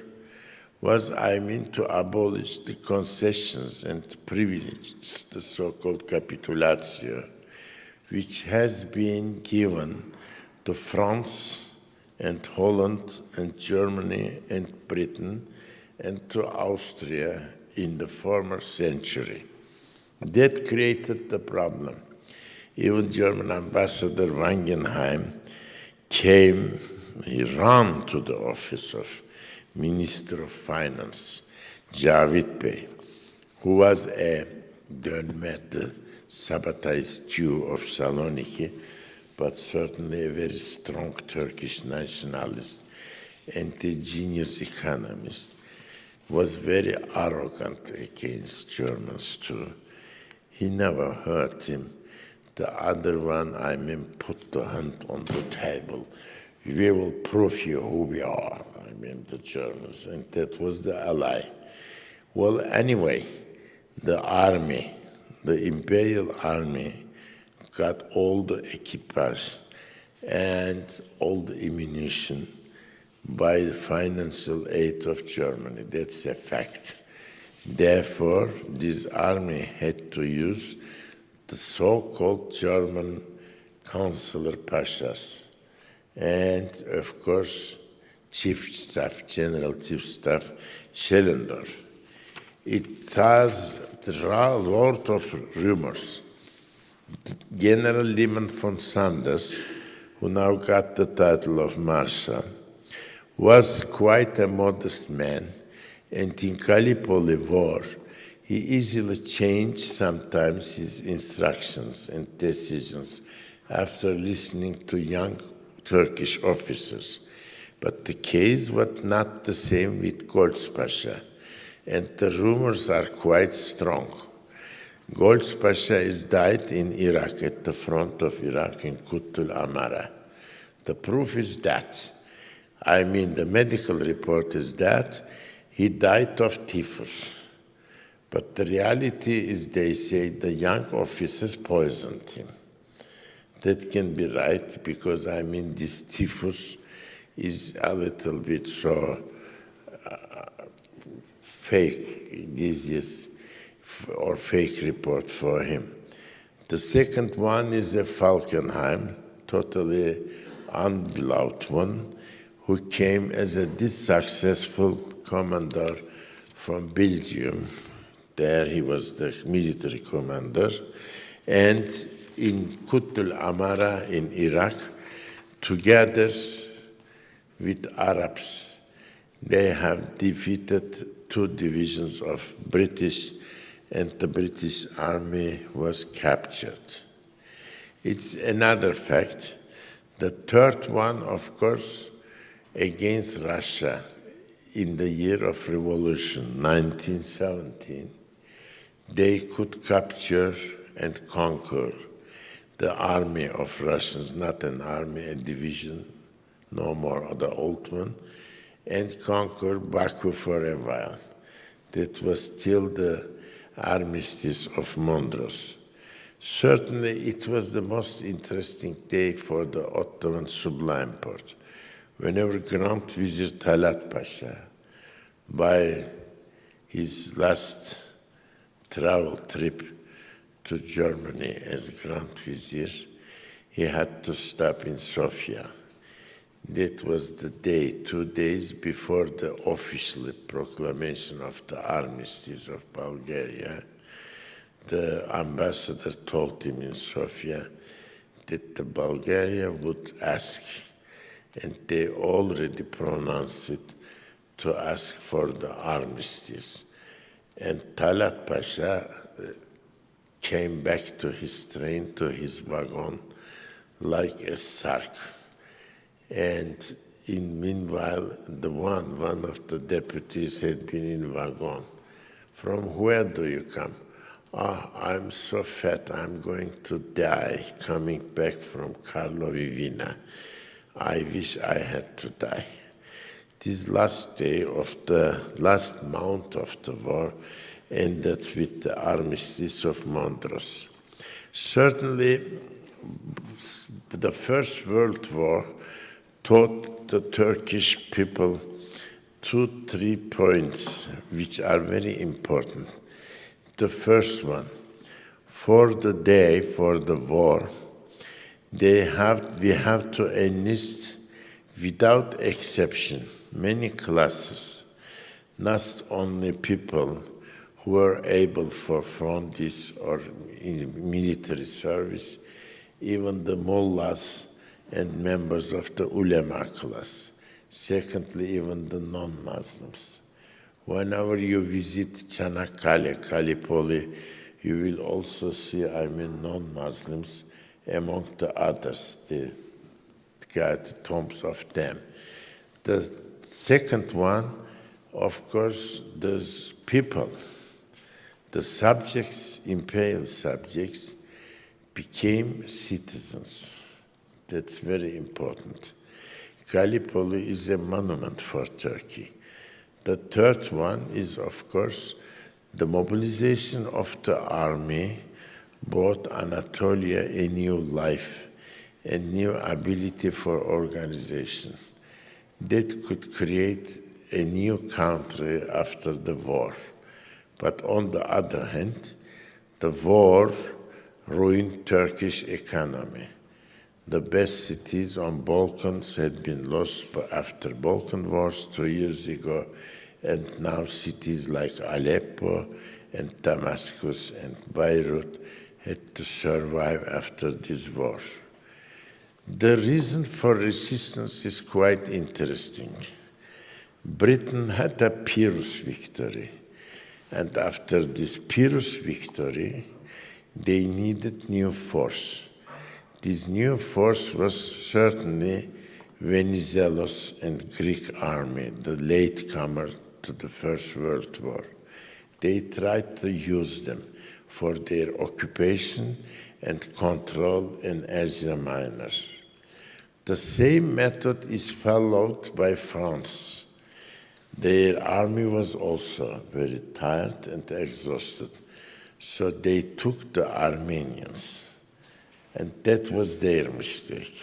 S5: was, to abolish the concessions and privileges, the so-called capitulatio, which has been given to France and Holland and Germany and Britain and to Austria in the former century. That created the problem. Even German ambassador Wangenheim came, he ran to the office of Minister of Finance, Cavit Bey, who was a dönmedi, Sabbatized Jew of Saloniki, but certainly a very strong Turkish nationalist and a genius economist, was very arrogant against Germans too. He never hurt him. The other one, put the hand on the table. We will prove you who we are, the Germans, and that was the ally. Well, anyway, the army, the imperial army, got all the equipage and all the ammunition by the financial aid of Germany. That's a fact. Therefore, this army had to use the so-called German consular pashas and, of course, General Chief Staff Schellendorf. There are a lot of rumors. General Liman von Sanders, who now got the title of Marshal, was quite a modest man, and in Gallipoli War, he easily changed sometimes his instructions and decisions after listening to young Turkish officers. But the case was not the same with Goltz Pasha, and the rumors are quite strong. Goltz Pasha is died in Iraq, at the front of Iraq in Kuttul Amara. The proof is that, the medical report is that he died of typhus. But the reality is, they say the young officers poisoned him. That can be right, because this typhus is a little bit so fake disease or fake report for him. The second one is a Falkenhayn, totally unbeloved one, who came as a dissuccessful commander from Belgium. There he was the military commander. And in Kuttul Amara in Iraq, together with Arabs, they have defeated 2 divisions of British, and the British army was captured. It's another fact. The third one, of course, against Russia in the year of revolution, 1917, they could capture and conquer the army of Russians, not an army, a division, no more the old one, and conquer Baku for a while. That was till the armistice of Mondros. Certainly, it was the most interesting day for the Ottoman Sublime Porte. Whenever Grand Vizier Talat Pasha, by his last travel trip to Germany as Grand Vizier, he had to stop in Sofia. That was the day, 2 days before the official proclamation of the armistice of Bulgaria. the ambassador told him in Sofia that the Bulgaria would ask, and they already pronounced it, to ask for the armistice. And Talat Pasha came back to his train, to his wagon, like a sark. And meanwhile, one of the deputies had been in wagon. From where do you come? I'm so fat, I'm going to die coming back from Karlovy Vina. I wish I had to die. This last day of the last month of the war ended with the armistice of Mondros. Certainly, the First World War taught the Turkish people 2-3 points which are very important. The first one, for the day, for the war, we have to enlist without exception many classes, not only people who are able for frontiers or in military service, even the mullahs and members of the ulema class. Secondly, even the non-Muslims. Whenever you visit Çanakkale, Gallipoli, you will also see, non-Muslims among the others, the tombs of them. The second one, of course, those people, the subjects, imperial subjects, became citizens. That's very important. Gallipoli is a monument for Turkey. The third one is, of course, the mobilization of the army brought Anatolia a new life, a new ability for organization that could create a new country after the war. But on the other hand, the war ruined Turkish economy. The best cities on Balkans had been lost after Balkan Wars 2 years ago, and now cities like Aleppo and Damascus and Beirut had to survive after this war. The reason for resistance is quite interesting. Britain had a Pyrrhus victory, and after this Pyrrhus victory, they needed new force. This new force was certainly Venizelos and Greek army, the latecomer to the First World War. They tried to use them for their occupation and control in Asia Minor. The same method is followed by France. Their army was also very tired and exhausted, so they took the Armenians. And that was their mistake,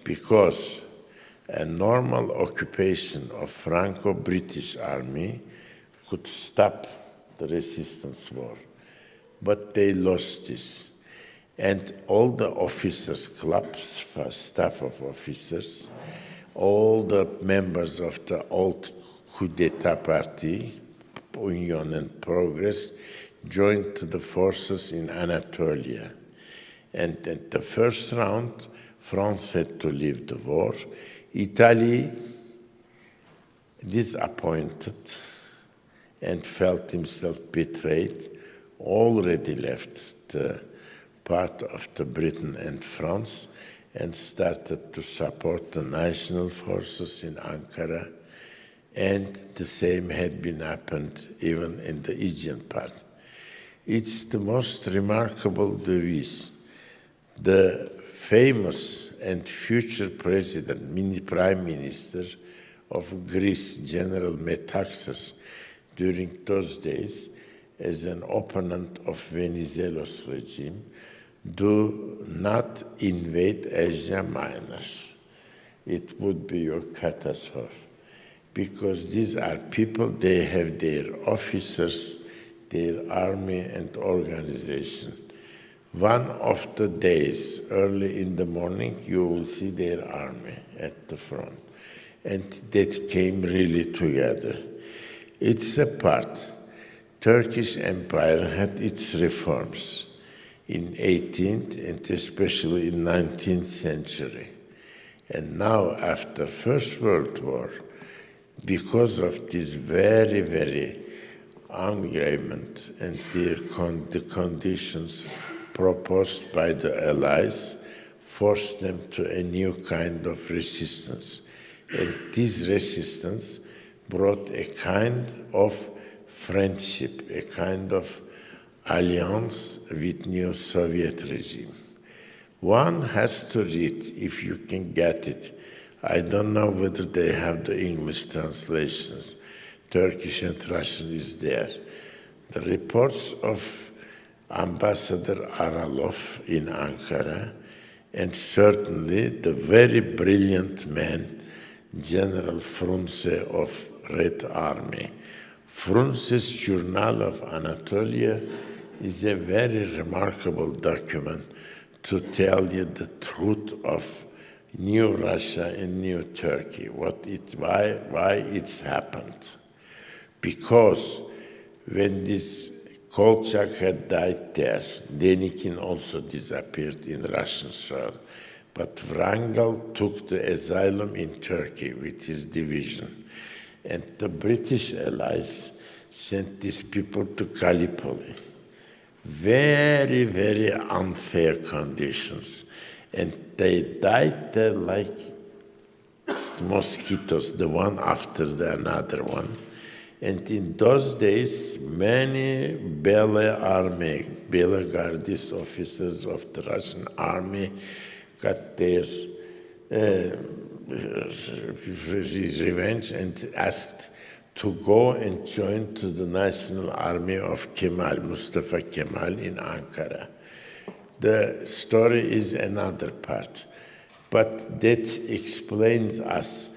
S5: because a normal occupation of Franco-British army could stop the resistance war. But they lost this. And all the officers' clubs, staff of officers, all the members of the old coup d'etat party, Union and Progress, joined the forces in Anatolia. And at the first round, France had to leave the war. Italy, disappointed and felt himself betrayed, already left the part of the Britain and France and started to support the national forces in Ankara. And the same had been happened even in the Aegean part. It's the most remarkable device. The famous and future president, prime minister of Greece, General Metaxas, during those days, as an opponent of Venizelos' regime, do not invade Asia Minor. It would be a catastrophe, because these are people, they have their officers, their army and organization. One of the days, early in the morning, you will see their army at the front. And that came really together. It's a part. Turkish Empire had its reforms in 18th and especially in 19th century. And now, after First World War, because of this very, very agreement and the conditions proposed by the Allies, forced them to a new kind of resistance. And this resistance brought a kind of friendship, a kind of alliance with new Soviet regime. One has to read, if you can get it. I don't know whether they have the English translations. Turkish and Russian is there. The reports of Ambassador Aralov in Ankara, and certainly the very brilliant man, General Frunze of Red Army. Frunze's Journal of Anatolia is a very remarkable document to tell you the truth of New Russia and New Turkey, why it's happened. Because when this Kolchak had died there, Denikin also disappeared in Russian soil. But Wrangel took the asylum in Turkey with his division. And the British allies sent these people to Gallipoli. Very, very unfair conditions. And they died there like mosquitoes, the one after the another one. And in those days, many Belagardist officers of the Russian army got their revenge and asked to go and join to the National Army of Kemal, Mustafa Kemal in Ankara. The story is another part, but that explains us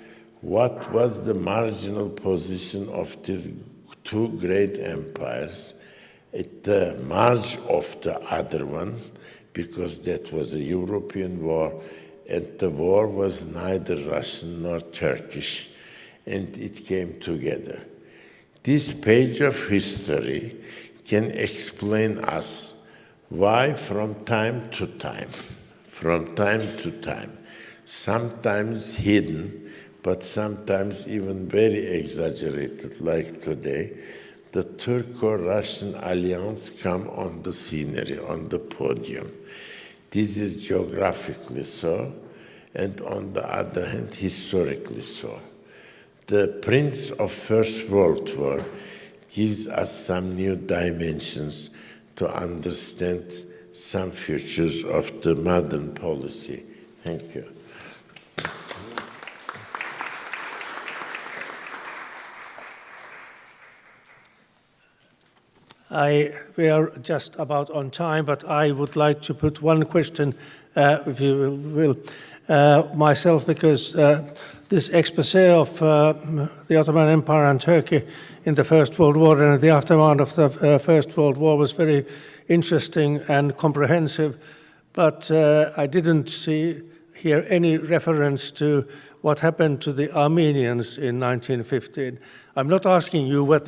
S5: what was the marginal position of these two great empires at the margin of the other one, because that was a European war, and the war was neither Russian nor Turkish, and it came together. This page of history can explain us why from time to time, sometimes hidden, but sometimes even very exaggerated, like today, the Turco-Russian alliance come on the scenery, on the podium. This is geographically so, and on the other hand, historically so. The Prince of First World War gives us some new dimensions to understand some features of the modern policy. Thank you.
S2: We are just about on time, but I would like to put one question, if you will, myself, because this expose of the Ottoman Empire and Turkey in the First World War and the aftermath of the First World War was very interesting and comprehensive, but I didn't hear any reference to what happened to the Armenians in 1915. I'm not asking you what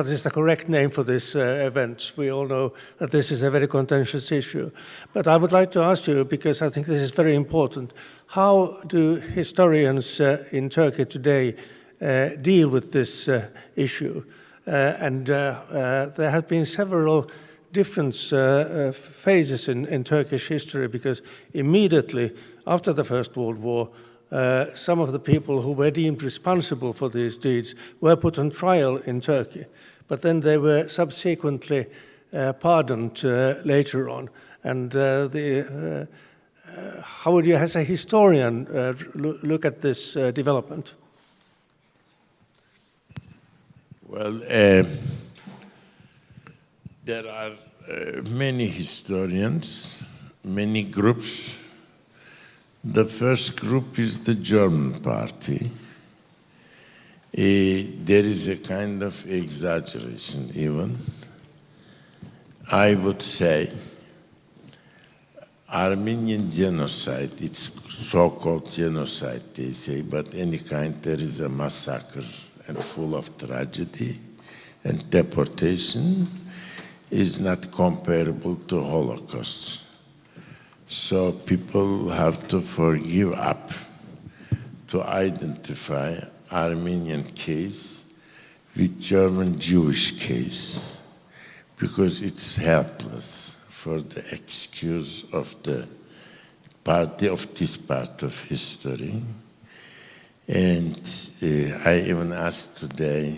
S2: is the correct name for this event. We all know that this is a very contentious issue. But I would like to ask you, because I think this is very important, how do historians in Turkey today deal with this issue? And there have been several different phases in Turkish history, because immediately after the First World War, some of the people who were deemed responsible for these deeds were put on trial in Turkey, but then they were subsequently pardoned later on. And how would you, as a historian, look at this development?
S5: Well, there are many historians, many groups. The first group is the German party. There is a kind of exaggeration even. I would say Armenian genocide, it's so-called genocide, they say, but any kind, there is a massacre and full of tragedy. and deportation is not comparable to Holocaust. So people have to forgive up to identify Armenian case with German Jewish case, because it's helpless for the excuse of the party of this part of history. And I even asked today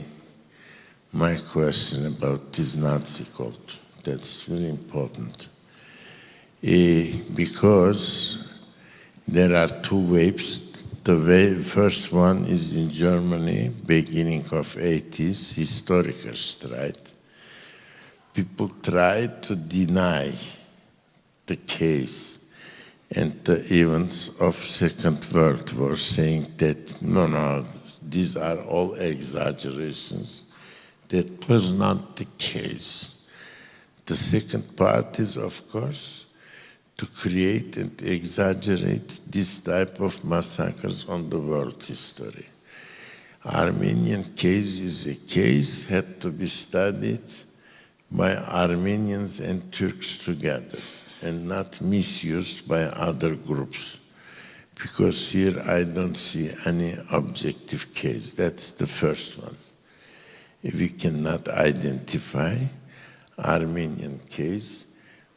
S5: my question about this Nazi cult. That's very important. Because there are two waves. The first one is in Germany, beginning of 80s, historical strike. People try to deny the case and the events of Second World War, saying that, no, these are all exaggerations. That was not the case. The second part is, of course, to create and exaggerate this type of massacres on the world history. Armenian case is a case had to be studied by Armenians and Turks together and not misused by other groups. Because here I don't see any objective case. That's the first one. If we cannot identify Armenian case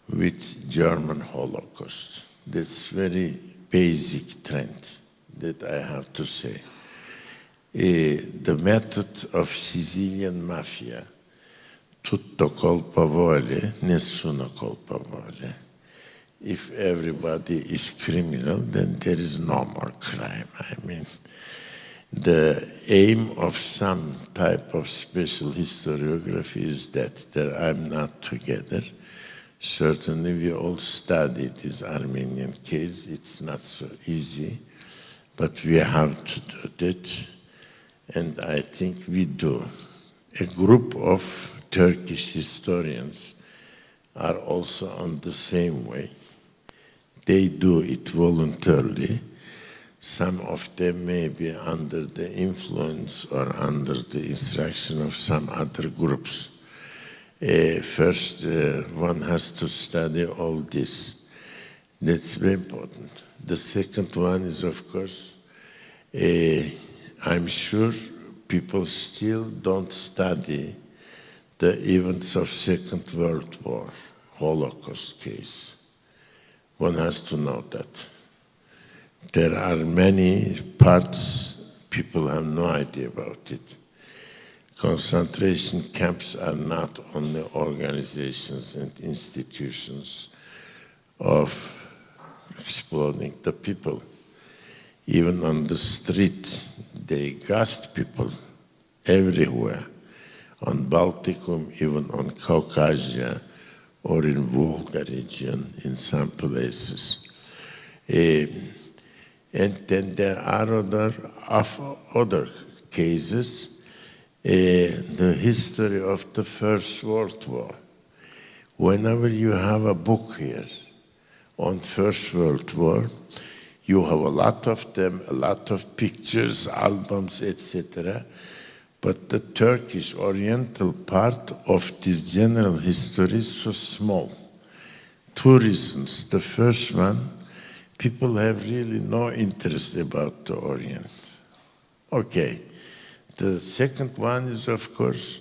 S5: with German Holocaust. That's very basic trend that I have to say. The method of Sicilian mafia, tutto colpevole, nessuno colpevole. If everybody is criminal, then there is no more crime. I mean, the aim of some type of special historiography is that I'm not together. Certainly we all study this Armenian case. It's not so easy, but we have to do that. And I think we do. A group of Turkish historians are also on the same way. They do it voluntarily. Some of them may be under the influence or under the instruction of some other groups. First, one has to study all this. That's very important. The second one is, of course, I'm sure people still don't study the events of Second World War, Holocaust case. One has to know that. There are many parts people have no idea about it. Concentration camps are not only organizations and institutions of exploiting the people. Even on the street, they gassed people everywhere, on Balticum, even on Caucasia, or in Volga region in some places. And then there are other cases. The history of the First World War. Whenever you have a book here on First World War, you have a lot of them, a lot of pictures, albums, etc. But the Turkish Oriental part of this general history is so small. Two reasons. The first one, people have really no interest about the Orient. Okay. The second one is, of course,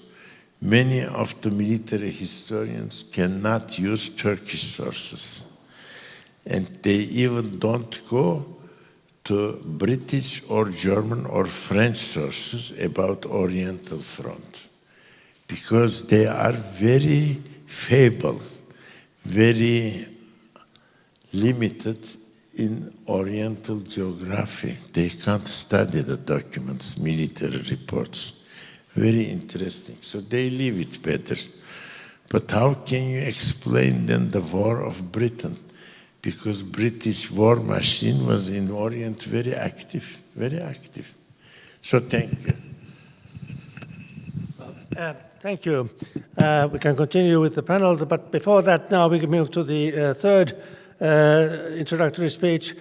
S5: many of the military historians cannot use Turkish sources. And they even don't go to British or German or French sources about Oriental Front, because they are very feeble, very limited in Oriental geography. They can't study the documents, military reports. Very interesting. So they leave it better. But how can you explain then the War of Britain? Because British war machine was in Orient very active, very active. So thank you.
S2: Thank you. We can continue with the panel, but before that, now we can move to the third introductory speech,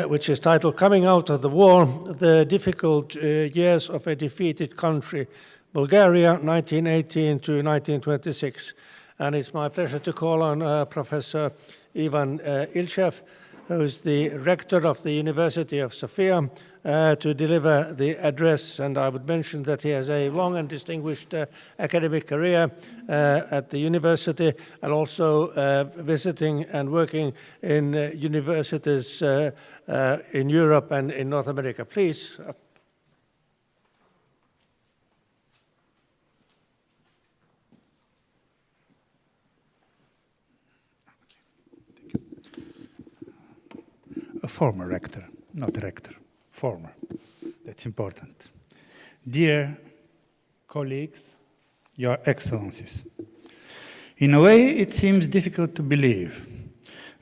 S2: which is titled Coming Out of the War, the Difficult Years of a Defeated Country, Bulgaria, 1918 to 1926. And it's my pleasure to call on Professor Ivan Ilchev, who is the rector of the University of Sofia, to deliver the address. And I would mention that he has a long and distinguished academic career at the university, and also visiting and working in universities in Europe and in North America. Please.
S6: A former rector, not a rector, former. That's important. Dear colleagues, Your Excellencies, in a way it seems difficult to believe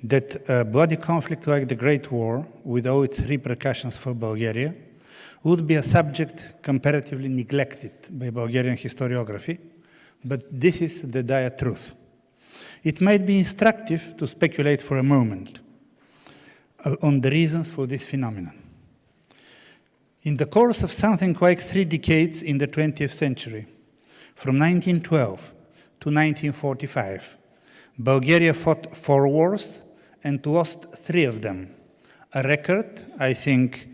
S6: that a bloody conflict like the Great War, with all its repercussions for Bulgaria, would be a subject comparatively neglected by Bulgarian historiography, but this is the dire truth. It might be instructive to speculate for a moment on the reasons for this phenomenon. In the course of something like 3 decades in the 20th century, from 1912 to 1945, Bulgaria fought 4 wars and lost 3 of them, a record, I think,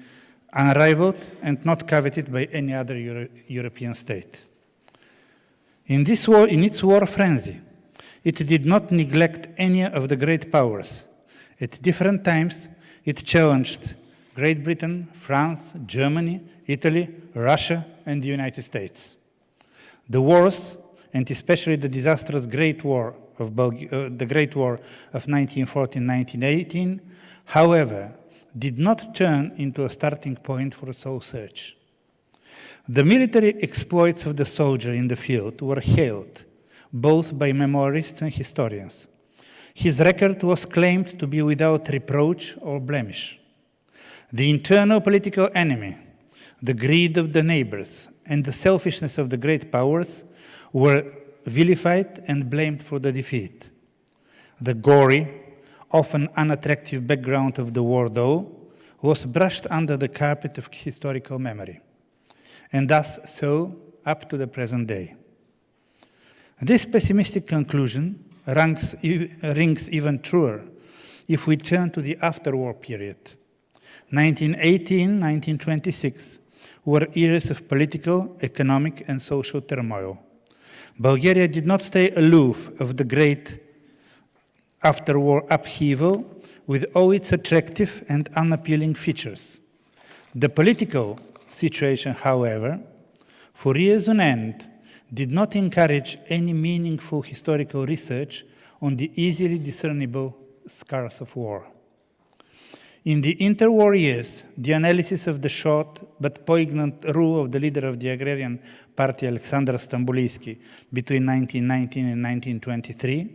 S6: unrivaled and not coveted by any other European state. In its war frenzy, it did not neglect any of the great powers. At different times, it challenged Great Britain, France, Germany, Italy, Russia, and the United States. The wars, and especially the disastrous Great War of 1914-1918, however, did not turn into a starting point for a soul search. The military exploits of the soldier in the field were hailed, both by memoirists and historians. His record was claimed to be without reproach or blemish. The internal political enemy, the greed of the neighbors, and the selfishness of the great powers were vilified and blamed for the defeat. The gory, often unattractive background of the war, though, was brushed under the carpet of historical memory, and thus so up to the present day. This pessimistic conclusion rings even truer if we turn to the afterwar period. 1918-1926 were years of political, economic, and social turmoil. Bulgaria did not stay aloof of the great afterwar upheaval with all its attractive and unappealing features. The political situation, however, for years on end, did not encourage any meaningful historical research on the easily discernible scars of war. In the interwar years, the analysis of the short but poignant rule of the leader of the agrarian party, Alexander Stambulisky, between 1919 and 1923,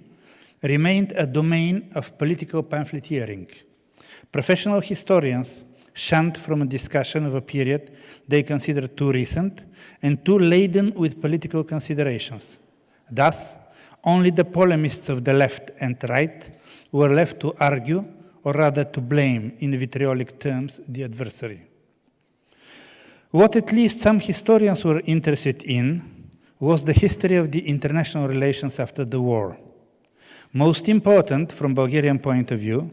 S6: remained a domain of political pamphleteering. Professional historians shunned from a discussion of a period they considered too recent and too laden with political considerations. Thus, only the polemists of the left and right were left to argue, or rather to blame in vitriolic terms, the adversary. What at least some historians were interested in was the history of the international relations after the war. Most important, from Bulgarian point of view,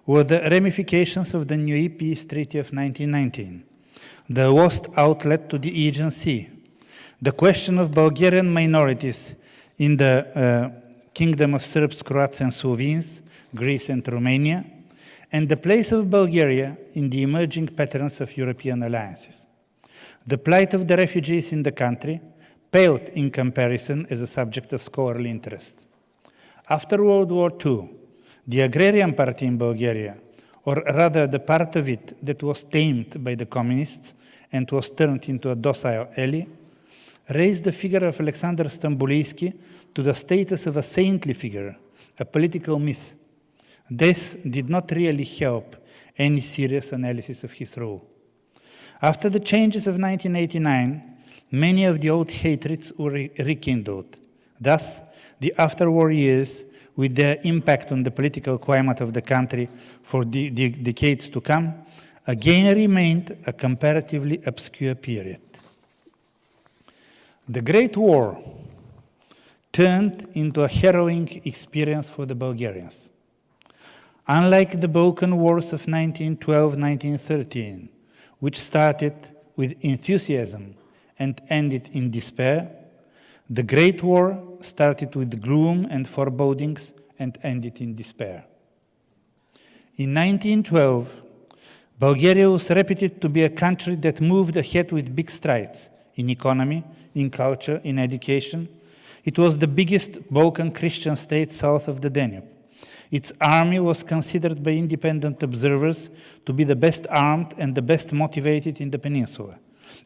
S6: were the ramifications of the New Peace Treaty of 1919, the lost outlet to the Aegean Sea, the question of Bulgarian minorities in the Kingdom of Serbs, Croats, and Slovenes, Greece, and Romania, and the place of Bulgaria in the emerging patterns of European alliances. The plight of the refugees in the country paled in comparison as a subject of scholarly interest. After World War II, the agrarian party in Bulgaria, or rather the part of it that was tamed by the communists and was turned into a docile ally, raised the figure of Alexander Stambulisky to the status of a saintly figure, a political myth. This did not really help any serious analysis of his role. After the changes of 1989, many of the old hatreds were rekindled. Thus, the afterwar years, with their impact on the political climate of the country for the decades to come, again remained a comparatively obscure period. The Great War turned into a harrowing experience for the Bulgarians. Unlike the Balkan Wars of 1912-1913, which started with enthusiasm and ended in despair, the Great War started with gloom and forebodings and ended in despair. In 1912, Bulgaria was reputed to be a country that moved ahead with big strides in economy, in culture, in education. It was the biggest Balkan Christian state south of the Danube. Its army was considered by independent observers to be the best armed and the best motivated in the peninsula.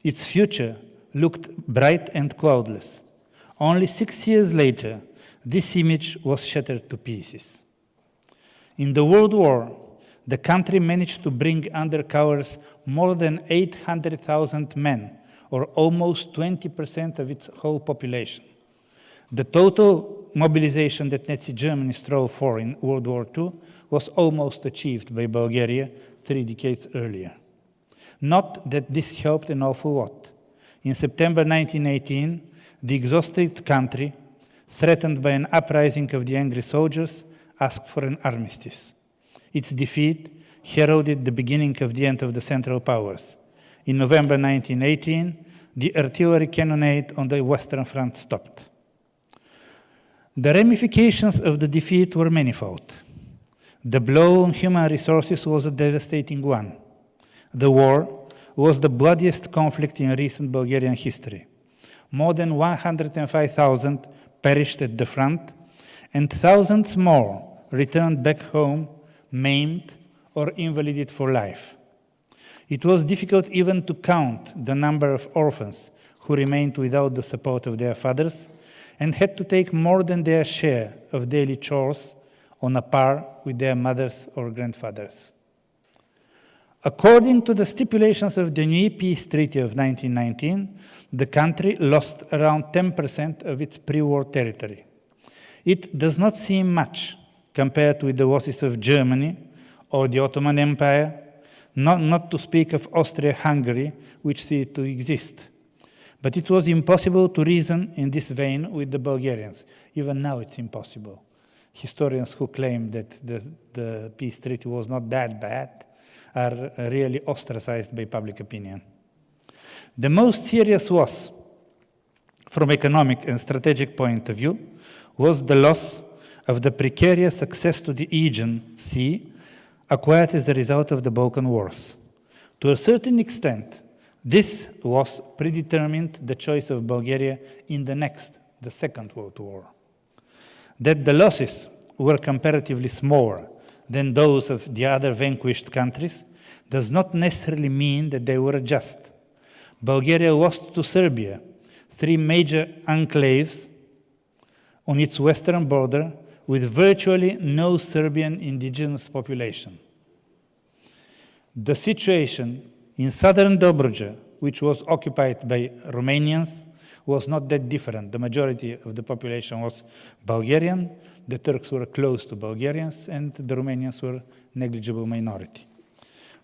S6: Its future looked bright and cloudless. Only 6 years later, this image was shattered to pieces. In the World War, the country managed to bring under covers more than 800,000 men, or almost 20% of its whole population. The total mobilization that Nazi Germany strove for in World War II was almost achieved by Bulgaria 3 decades earlier. Not that this helped an awful lot. In September 1918, the exhausted country, threatened by an uprising of the angry soldiers, asked for an armistice. Its defeat heralded the beginning of the end of the Central Powers. In November 1918, the artillery cannonade on the Western Front stopped. The ramifications of the defeat were manifold. The blow on human resources was a devastating one. The war was the bloodiest conflict in recent Bulgarian history. More than 105,000 perished at the front, and thousands more returned back home maimed or invalided for life. It was difficult even to count the number of orphans who remained without the support of their fathers and had to take more than their share of daily chores on a par with their mothers or grandfathers. According to the stipulations of the New Peace Treaty of 1919, the country lost around 10% of its pre-war territory. It does not seem much compared with the losses of Germany or the Ottoman Empire, not to speak of Austria-Hungary, which ceased to exist. But it was impossible to reason in this vein with the Bulgarians. Even now it's impossible. Historians who claim that the peace treaty was not that bad are really ostracized by public opinion. The most serious loss, from economic and strategic point of view, was the loss of the precarious access to the Aegean Sea acquired as a result of the Balkan Wars. To a certain extent, this loss predetermined the choice of Bulgaria in the Second World War. That the losses were comparatively smaller than those of the other vanquished countries does not necessarily mean that they were just. Bulgaria lost to Serbia 3 major enclaves on its western border with virtually no Serbian indigenous population. The situation in southern Dobruja, which was occupied by Romanians, was not that different. The majority of the population was Bulgarian, the Turks were close to Bulgarians, and the Romanians were negligible minority.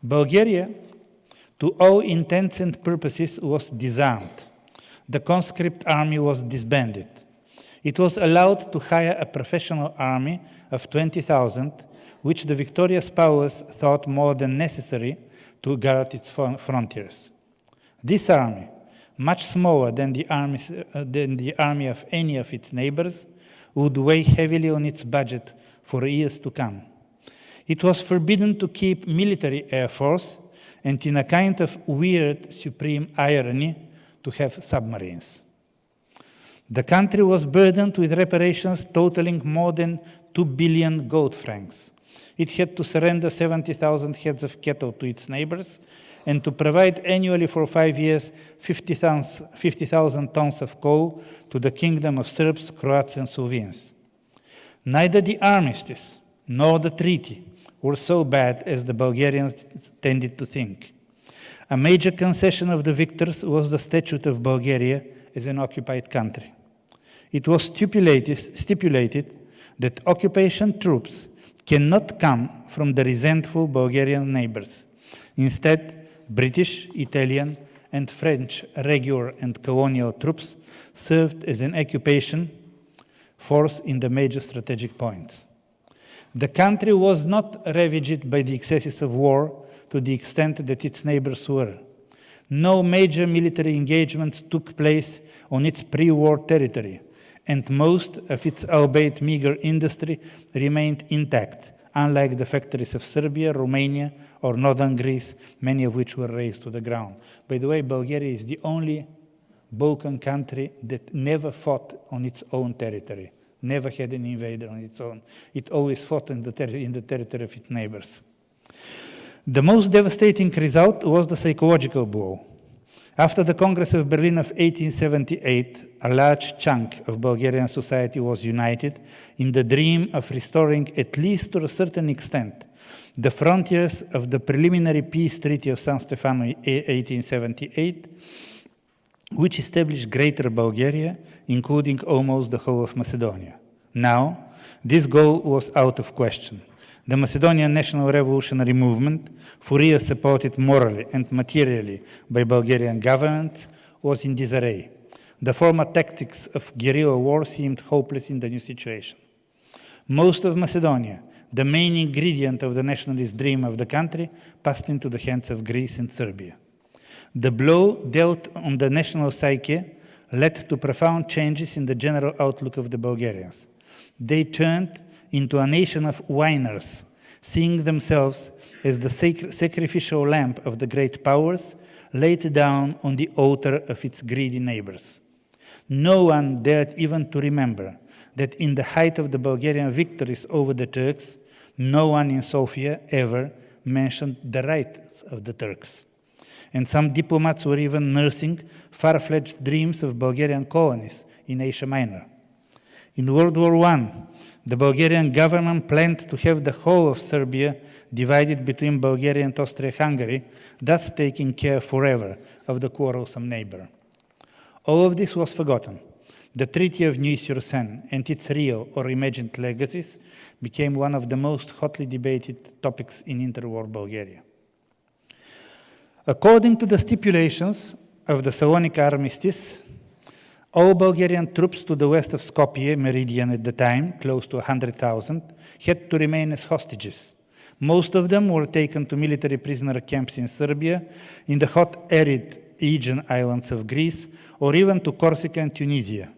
S6: Bulgaria, to all intents and purposes, was disarmed. The conscript army was disbanded. It was allowed to hire a professional army of 20,000, which the victorious powers thought more than necessary to guard its frontiers. This army, much smaller than the army of any of its neighbors, would weigh heavily on its budget for years to come. It was forbidden to keep military air force, and in a kind of weird supreme irony, to have submarines. The country was burdened with reparations totaling more than 2 billion gold francs. It had to surrender 70,000 heads of cattle to its neighbors and to provide annually for 5 years 50,000 tons of coal to the kingdom of Serbs, Croats, and Slovenes. Neither the armistice nor the treaty were so bad as the Bulgarians tended to think. A major concession of the victors was the statute of Bulgaria as an occupied country. It was stipulated that occupation troops cannot come from the resentful Bulgarian neighbors. Instead, British, Italian, and French regular and colonial troops served as an occupation force in the major strategic points. The country was not ravaged by the excesses of war to the extent that its neighbors were. No major military engagements took place on its pre-war territory, and most of its albeit meager industry remained intact, unlike the factories of Serbia, Romania, or northern Greece, many of which were razed to the ground. By the way, Bulgaria is the only Balkan country that never fought on its own territory, never had an invader on its own. It always fought in the territory of its neighbors. The most devastating result was the psychological blow. After the Congress of Berlin of 1878, a large chunk of Bulgarian society was united in the dream of restoring, at least to a certain extent, the frontiers of the preliminary peace treaty of San Stefano in 1878, which established Greater Bulgaria, including almost the whole of Macedonia. Now, this goal was out of question. The Macedonian National Revolutionary Movement, for years supported morally and materially by Bulgarian government, was in disarray. The former tactics of guerrilla war seemed hopeless in the new situation. Most of Macedonia, the main ingredient of the nationalist dream of the country, passed into the hands of Greece and Serbia. The blow dealt on the national psyche led to profound changes in the general outlook of the Bulgarians. They turned into a nation of whiners, seeing themselves as the sacrificial lamb of the great powers laid down on the altar of its greedy neighbors. No one dared even to remember that in the height of the Bulgarian victories over the Turks, no one in Sofia ever mentioned the rights of the Turks. And some diplomats were even nursing far-fetched dreams of Bulgarian colonies in Asia Minor. In World War I, the Bulgarian government planned to have the whole of Serbia divided between Bulgaria and Austria-Hungary, thus taking care forever of the quarrelsome neighbor. All of this was forgotten. The Treaty of Neuilly-sur-Seine and its real or imagined legacies became one of the most hotly debated topics in interwar Bulgaria. According to the stipulations of the Salonika Armistice, all Bulgarian troops to the west of Skopje meridian at the time, close to 100,000, had to remain as hostages. Most of them were taken to military prisoner camps in Serbia, in the hot, arid Aegean islands of Greece, or even to Corsica and Tunisia.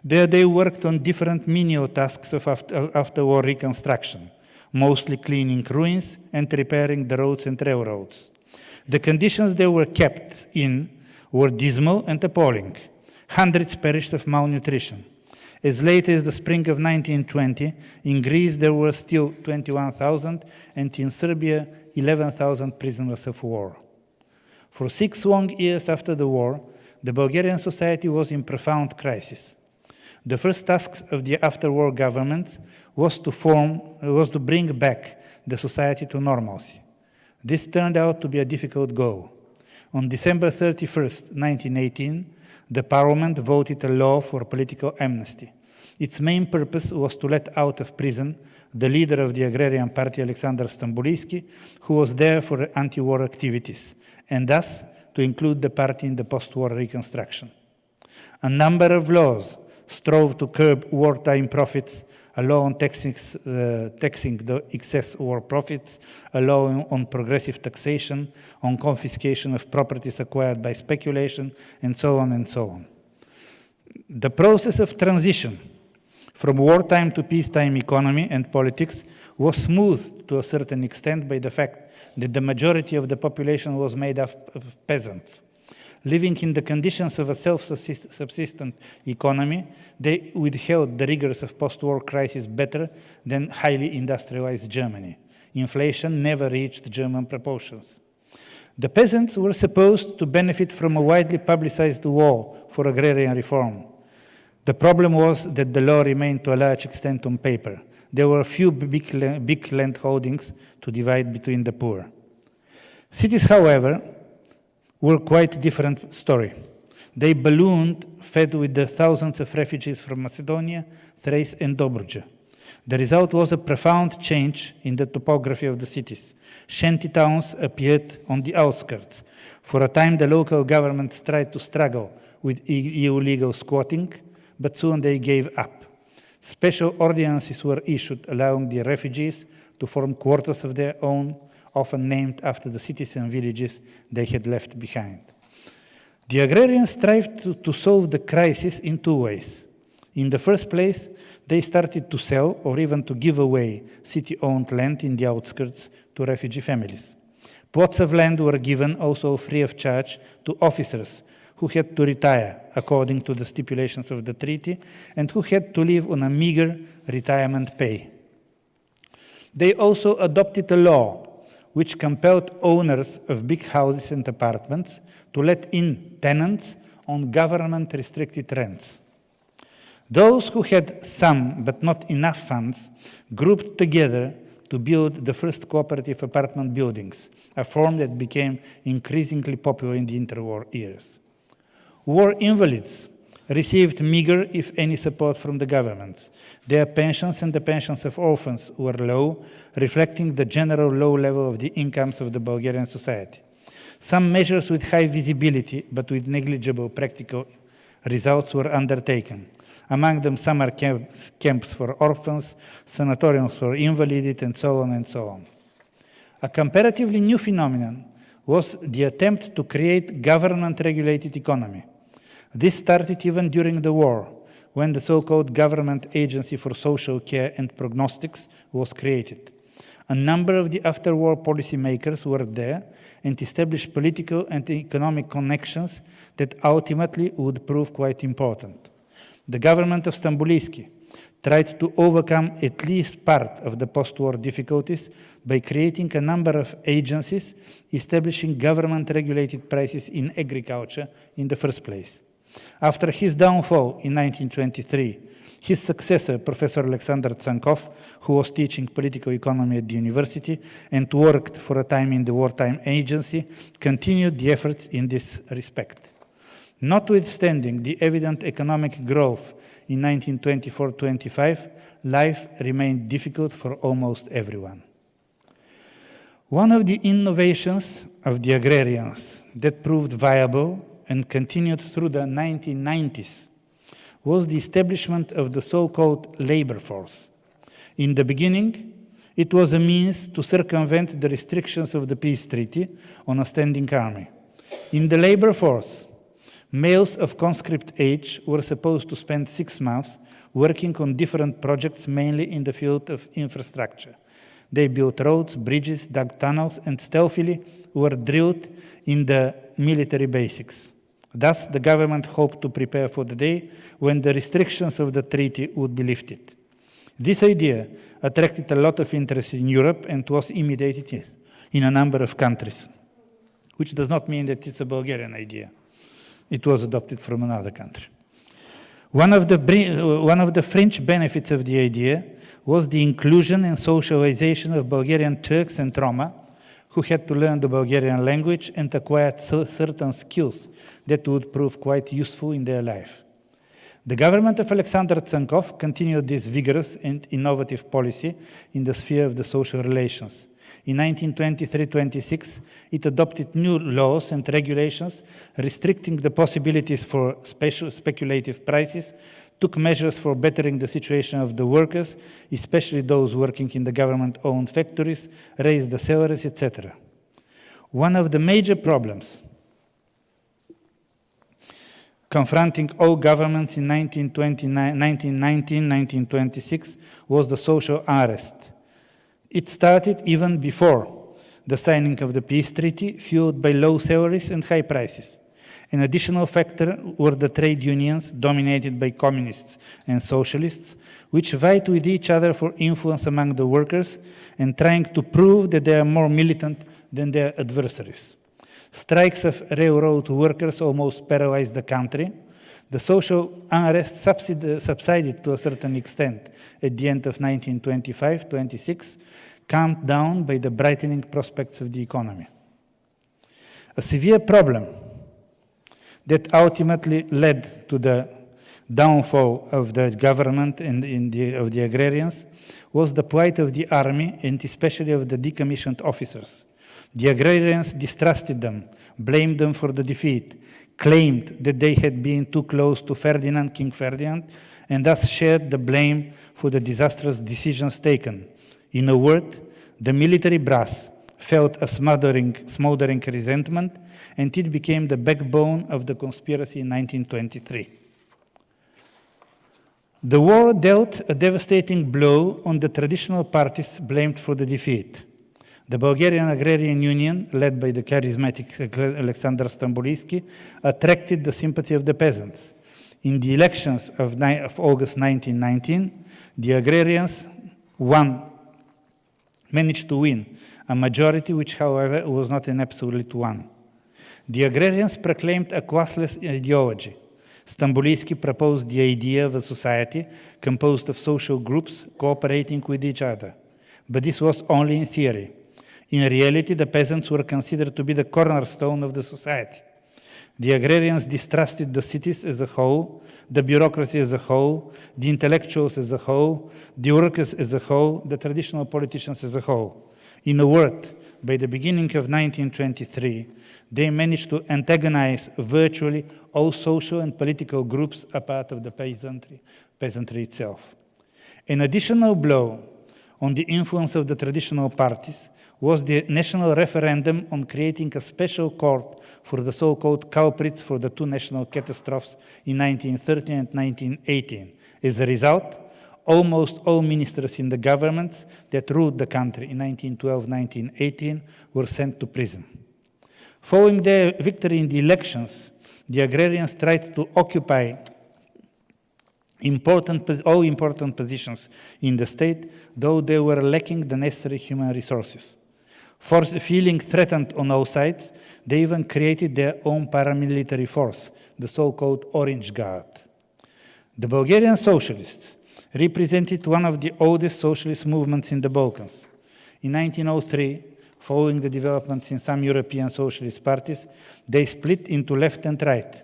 S6: There they worked on different menial tasks of after-war reconstruction, mostly cleaning ruins and repairing the roads and railroads. The conditions they were kept in were dismal and appalling. Hundreds perished of malnutrition. As late as the spring of 1920, in Greece there were still 21,000, and in Serbia 11,000 prisoners of war. For 6 long years after the war, the Bulgarian society was in profound crisis. The first task of the after-war governments was to bring back the society to normalcy. This turned out to be a difficult goal. On December 31st, 1918, the parliament voted a law for political amnesty. Its main purpose was to let out of prison the leader of the agrarian party, Alexander Stambulisky, who was there for anti-war activities, and thus to include the party in the post-war reconstruction. A number of laws strove to curb wartime profits, a law on taxing the excess war profits, a law on progressive taxation, on confiscation of properties acquired by speculation, and so on and so on. The process of transition from wartime to peacetime economy and politics was smoothed to a certain extent by the fact that the majority of the population was made up of peasants. Living in the conditions of a self-subsistent economy, they withheld the rigors of post-war crisis better than highly industrialized Germany. Inflation never reached German proportions. The peasants were supposed to benefit from a widely publicized law for agrarian reform. The problem was that the law remained to a large extent on paper. There were few big land holdings to divide between the poor. Cities, however, were quite a different story. They ballooned, fed with the thousands of refugees from Macedonia, Thrace, and Dobruja. The result was a profound change in the topography of the cities. Shanty towns appeared on the outskirts. For a time, the local governments tried to struggle with illegal squatting, but soon they gave up. Special ordinances were issued allowing the refugees to form quarters of their own, often named after the cities and villages they had left behind. The agrarians strived to solve the crisis in two ways. In the first place, they started to sell or even to give away city-owned land in the outskirts to refugee families. Plots of land were given also free of charge to officers who had to retire according to the stipulations of the treaty and who had to live on a meager retirement pay. They also adopted a law which compelled owners of big houses and apartments to let in tenants on government-restricted rents. Those who had some but not enough funds grouped together to build the first cooperative apartment buildings, a form that became increasingly popular in the interwar years. War invalids received meager, if any, support from the government. Their pensions and the pensions of orphans were low, reflecting the general low level of the incomes of the Bulgarian society. Some measures with high visibility but with negligible practical results were undertaken. Among them, summer camps for orphans, sanatoriums for invalids, and so on and so on. A comparatively new phenomenon was the attempt to create government-regulated economy. This started even during the war, when the so-called Government Agency for Social Care and Prognostics was created. A number of the after-war policymakers worked there and established political and economic connections that ultimately would prove quite important. The government of Stambuliski tried to overcome at least part of the post-war difficulties by creating a number of agencies establishing government-regulated prices in agriculture in the first place. After his downfall in 1923, his successor, Professor Alexander Tsankov, who was teaching political economy at the university and worked for a time in the wartime agency, continued the efforts in this respect. Notwithstanding the evident economic growth in 1924-25, life remained difficult for almost everyone. One of the innovations of the agrarians that proved viable and continued through the 1990s was the establishment of the so-called labor force. In the beginning, it was a means to circumvent the restrictions of the peace treaty on a standing army. In the labor force, males of conscript age were supposed to spend 6 months working on different projects, mainly in the field of infrastructure. They built roads, bridges, dug tunnels, and stealthily were drilled in the military basics. Thus, the government hoped to prepare for the day when the restrictions of the treaty would be lifted. This idea attracted a lot of interest in Europe and was imitated in a number of countries, which does not mean that it's a Bulgarian idea. It was adopted from another country. One of the fringe benefits of the idea was the inclusion and socialization of Bulgarian Turks and Roma, who had to learn the Bulgarian language and acquired certain skills that would prove quite useful in their life. The government of Alexander Tsankov continued this vigorous and innovative policy in the sphere of the social relations. In 1923-26, it adopted new laws and regulations restricting the possibilities for speculative prices, took measures for bettering the situation of the workers, especially those working in the government-owned factories, raised the salaries, etc. One of the major problems confronting all governments in 1919-1926 was the social unrest. It started even before the signing of the peace treaty, fueled by low salaries and high prices. An additional factor were the trade unions dominated by communists and socialists, which vied with each other for influence among the workers and trying to prove that they are more militant than their adversaries. Strikes of railroad workers almost paralyzed the country. The social unrest subsided to a certain extent at the end of 1925-26, calmed down by the brightening prospects of the economy. A severe problem that ultimately led to the downfall of the government and of the agrarians was the plight of the army and especially of the decommissioned officers. The agrarians distrusted them, blamed them for the defeat, claimed that they had been too close to King Ferdinand, and thus shared the blame for the disastrous decisions taken. In a word, the military brass felt a smoldering resentment, and it became the backbone of the conspiracy in 1923. The war dealt a devastating blow on the traditional parties blamed for the defeat. The Bulgarian Agrarian Union, led by the charismatic Alexander Stambulisky, attracted the sympathy of the peasants. In the elections of August 1919, the agrarians managed to win a majority, which, however, was not an absolute one. The agrarians proclaimed a classless ideology. Stambulisky proposed the idea of a society composed of social groups cooperating with each other. But this was only in theory. In reality, the peasants were considered to be the cornerstone of the society. The agrarians distrusted the cities as a whole, the bureaucracy as a whole, the intellectuals as a whole, the workers as a whole, the traditional politicians as a whole. In a word, by the beginning of 1923, they managed to antagonize virtually all social and political groups a part of the peasantry itself. An additional blow on the influence of the traditional parties was the national referendum on creating a special court for the so-called culprits for the two national catastrophes in 1913 and 1918. As a result, almost all ministers in the governments that ruled the country in 1912-1918 were sent to prison. Following their victory in the elections, the agrarians tried to occupy all important positions in the state, though they were lacking the necessary human resources. Feeling threatened on all sides, they even created their own paramilitary force, the so-called Orange Guard. The Bulgarian socialists represented one of the oldest socialist movements in the Balkans. In 1903, following the developments in some European socialist parties, they split into left and right.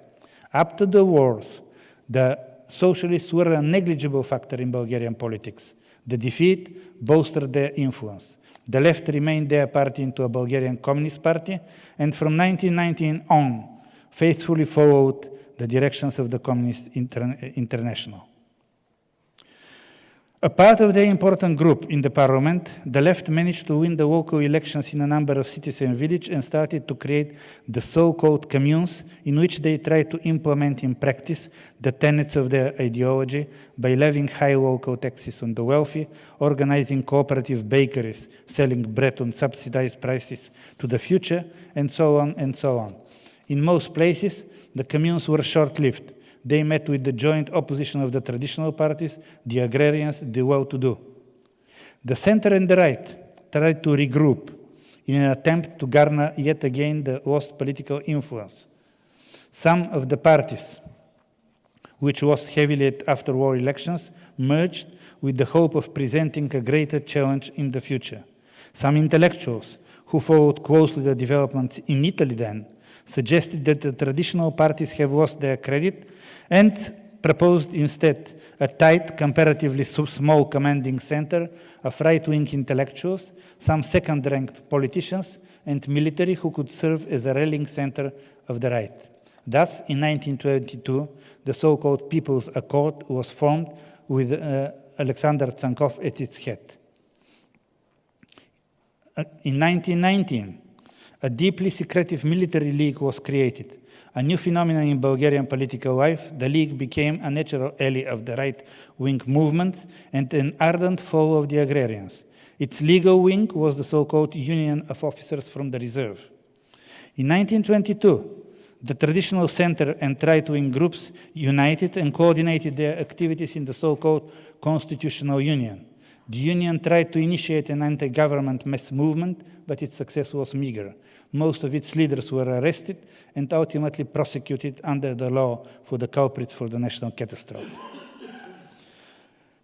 S6: Up to the wars, the socialists were a negligible factor in Bulgarian politics. The defeat bolstered their influence. The left remained their party into a Bulgarian Communist Party, and from 1919 on, faithfully followed the directions of the Communist International. A part of their important group in the parliament, the left managed to win the local elections in a number of cities and villages and started to create the so-called communes, in which they tried to implement in practice the tenets of their ideology by levying high local taxes on the wealthy, organizing cooperative bakeries, selling bread on subsidized prices to the future, and so on and so on. In most places, the communes were short-lived. They met with the joint opposition of the traditional parties, the agrarians, the well-to-do. The center and the right tried to regroup in an attempt to garner yet again the lost political influence. Some of the parties, which lost heavily at after-war elections, merged with the hope of presenting a greater challenge in the future. Some intellectuals, who followed closely the developments in Italy then, suggested that the traditional parties have lost their credit and proposed instead a tight, comparatively small commanding center of right-wing intellectuals, some second-ranked politicians, and military who could serve as a rallying center of the right. Thus, in 1922, the so-called People's Accord was formed with Alexander Tsankov at its head. In 1919, a deeply secretive military league was created. A new phenomenon in Bulgarian political life, the league became a natural ally of the right-wing movements and an ardent foe of the agrarians. Its legal wing was the so-called Union of Officers from the Reserve. In 1922, the traditional center and right-wing groups united and coordinated their activities in the so-called Constitutional Union. The union tried to initiate an anti-government mass movement, but its success was meager. Most of its leaders were arrested and ultimately prosecuted under the law for the culprits for the national catastrophe.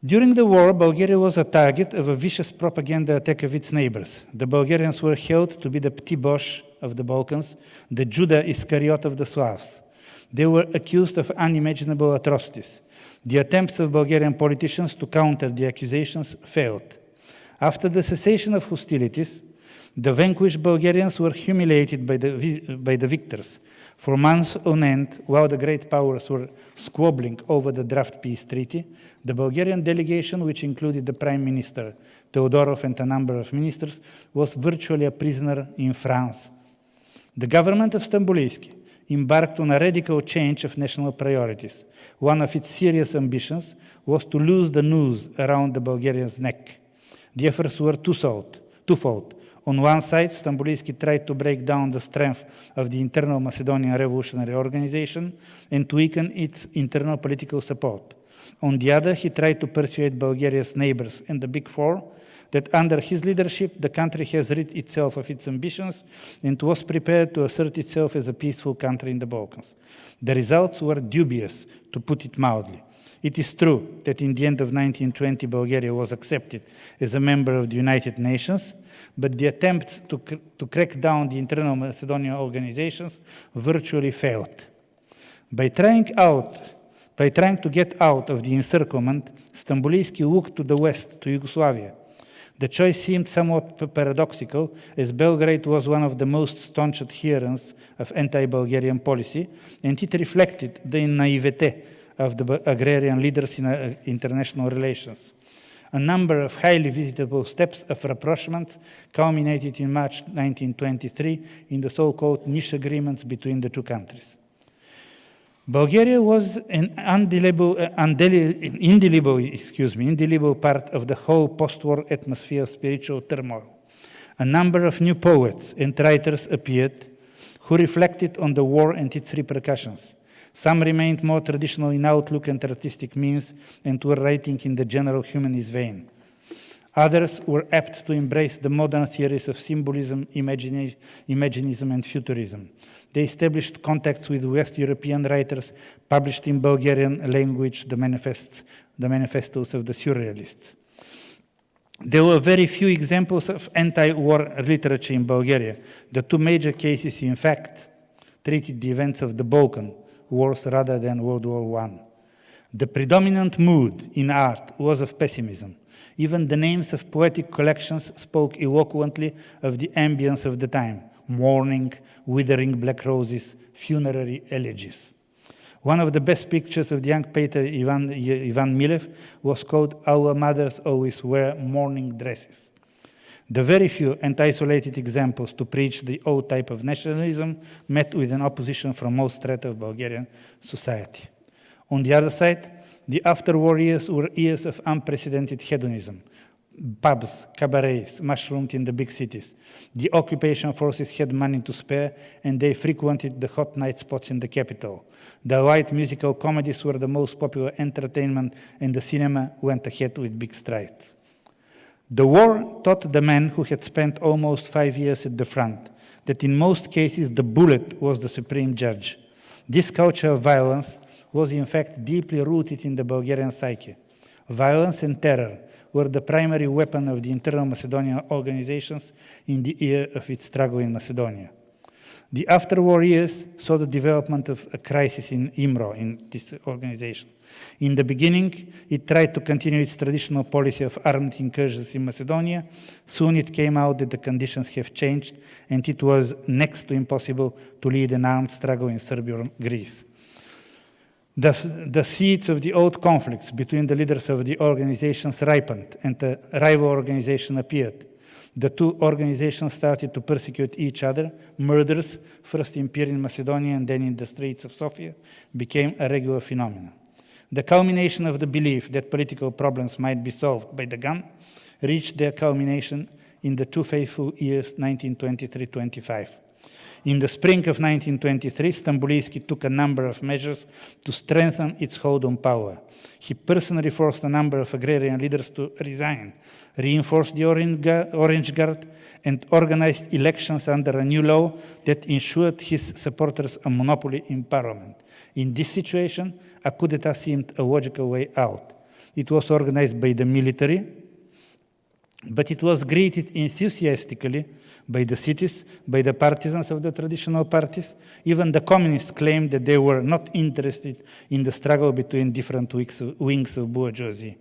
S6: During the war, Bulgaria was a target of a vicious propaganda attack of its neighbors. The Bulgarians were held to be the petit Bosch of the Balkans, the Judah Iscariot of the Slavs. They were accused of unimaginable atrocities. The attempts of Bulgarian politicians to counter the accusations failed. After the cessation of hostilities, the vanquished Bulgarians were humiliated by the victors. For months on end, while the great powers were squabbling over the draft peace treaty, the Bulgarian delegation, which included the Prime Minister, Teodorov, and a number of ministers, was virtually a prisoner in France. The government of Stamboliski embarked on a radical change of national priorities. One of its serious ambitions was to lose the noose around the Bulgarians' neck. The efforts were twofold. On one side, Stamboliski tried to break down the strength of the internal Macedonian revolutionary organization and to weaken its internal political support. On the other, he tried to persuade Bulgaria's neighbors and the Big Four that under his leadership, the country has rid itself of its ambitions and was prepared to assert itself as a peaceful country in the Balkans. The results were dubious, to put it mildly. It is true that in the end of 1920, Bulgaria was accepted as a member of the United Nations, but the attempt to crack down the internal Macedonian organizations virtually failed. By trying to get out of the encirclement, Stamboliski looked to the west, to Yugoslavia. The choice seemed somewhat paradoxical, as Belgrade was one of the most staunch adherents of anti-Bulgarian policy, and it reflected the naivete of the agrarian leaders in international relations. A number of highly visitable steps of rapprochement culminated in March 1923 in the so-called Niš agreements between the two countries. Bulgaria was an indelible part of the whole post-war atmosphere of spiritual turmoil. A number of new poets and writers appeared who reflected on the war and its repercussions. Some remained more traditional in outlook and artistic means and were writing in the general humanist vein. Others were apt to embrace the modern theories of symbolism, imaginism, and futurism. They established contacts with West European writers, published in Bulgarian language the manifestos of the surrealists. There were very few examples of anti-war literature in Bulgaria. The two major cases, in fact, treated the events of the Balkan Wars rather than World War I. The predominant mood in art was of pessimism. Even the names of poetic collections spoke eloquently of the ambience of the time: mourning, withering black roses, funerary elegies. One of the best pictures of the young painter Ivan Milev was called "Our Mothers Always Wear Mourning Dresses." The very few and isolated examples to preach the old type of nationalism met with an opposition from most strata of Bulgarian society. On the other side, the after-war years were years of unprecedented hedonism. Pubs, cabarets mushroomed in the big cities. The occupation forces had money to spare, and they frequented the hot night spots in the capital. The light musical comedies were the most popular entertainment, and the cinema went ahead with big strides. The war taught the men who had spent almost 5 years at the front that in most cases the bullet was the supreme judge. This culture of violence was in fact deeply rooted in the Bulgarian psyche. Violence and terror were the primary weapon of the internal Macedonian organizations in the year of its struggle in Macedonia. The after-war years saw the development of a crisis in IMRO, in this organization. In the beginning, it tried to continue its traditional policy of armed incursions in Macedonia. Soon it came out that the conditions have changed, and it was next to impossible to lead an armed struggle in Serbia or Greece. The seeds of the old conflicts between the leaders of the organizations ripened, and a rival organization appeared. The two organizations started to persecute each other. Murders, first appeared in Macedonia and then in the streets of Sofia, became a regular phenomenon. The culmination of the belief that political problems might be solved by the gun reached their culmination in the two fateful years 1923-25. In the spring of 1923, Stamboliski took a number of measures to strengthen its hold on power. He personally forced a number of agrarian leaders to resign, reinforced the Orange Guard, and organized elections under a new law that ensured his supporters a monopoly in parliament. In this situation, a coup d'etat seemed a logical way out. It was organized by the military, But it was greeted enthusiastically by the cities, by the partisans of the traditional parties. Even the communists claimed that they were not interested in the struggle between different wings of bourgeoisie.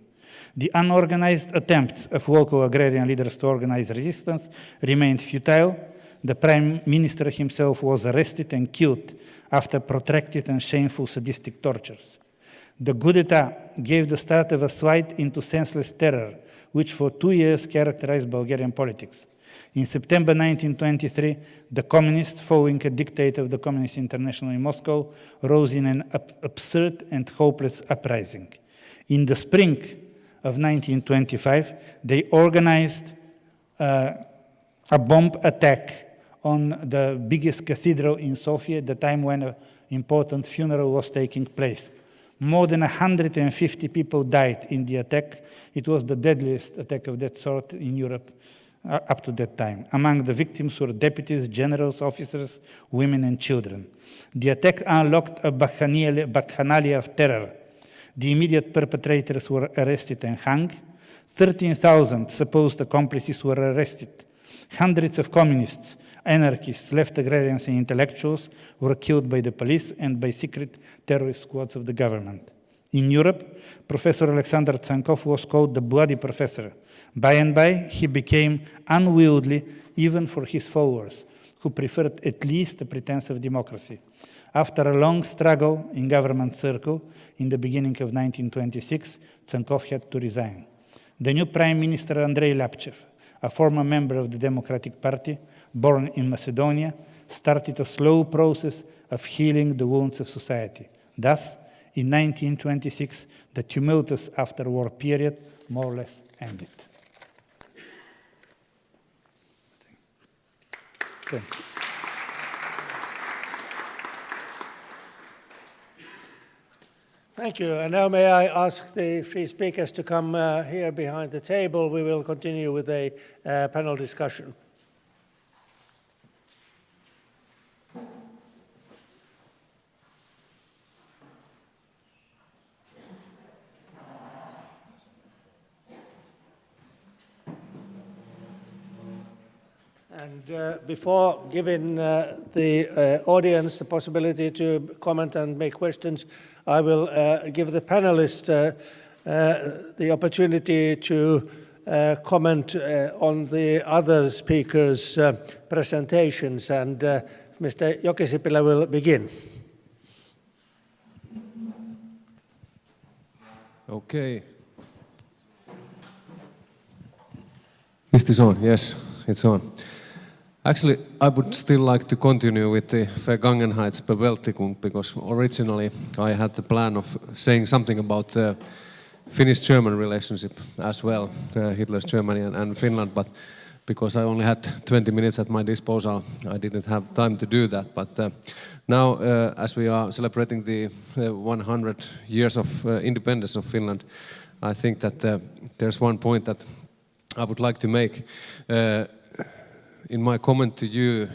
S6: The unorganized attempts of local agrarian leaders to organize resistance remained futile. The prime minister himself was arrested and killed after protracted and shameful sadistic tortures. The coup d'etat gave the start of a slide into senseless terror, which for 2 years characterized Bulgarian politics. In September 1923, the communists, following a dictate of the Communist International in Moscow, rose in an absurd and hopeless uprising. In the spring of 1925, they organized a bomb attack on the biggest cathedral in Sofia at the time when an important funeral was taking place. More than 150 people died in the attack. It was the deadliest attack of that sort in Europe up to that time. Among the victims were deputies, generals, officers, women and children. The attack unlocked a bacchanalia of terror. The immediate perpetrators were arrested and hung. 13,000 supposed accomplices were arrested. Hundreds of communists, anarchists, left agrarians and intellectuals were killed by the police and by secret terrorist squads of the government. In Europe, Professor Alexander Tsankov was called the bloody professor. By and by, he became unwieldy even for his followers, who preferred at least a pretense of democracy. After a long struggle in government circle, in the beginning of 1926, Tsankov had to resign. The new Prime Minister Andrei Lapchev, a former member of the Democratic Party, born in Macedonia, started a slow process of healing the wounds of society. Thus, in 1926, the tumultuous after-war period more or less ended. Thank you.
S2: Thank you. And now may I ask the three speakers to come here behind the table. We will continue with a panel discussion. And before giving the audience the possibility to comment and make questions, I will give the panelists the opportunity to comment on the other speakers' presentations. And Mr. Jokisipilä will begin.
S3: Okay. Is this on? Yes, it's on. Actually, I would still like to continue with the Vergangenheitsbewältigung, because originally I had the plan of saying something about the Finnish-German relationship as well, Hitler's Germany and Finland, but because I only had 20 minutes at my disposal, I didn't have time to do that. But now, as we are celebrating the 100 years of independence of Finland, I think that there's one point that I would like to make. In my comment to you,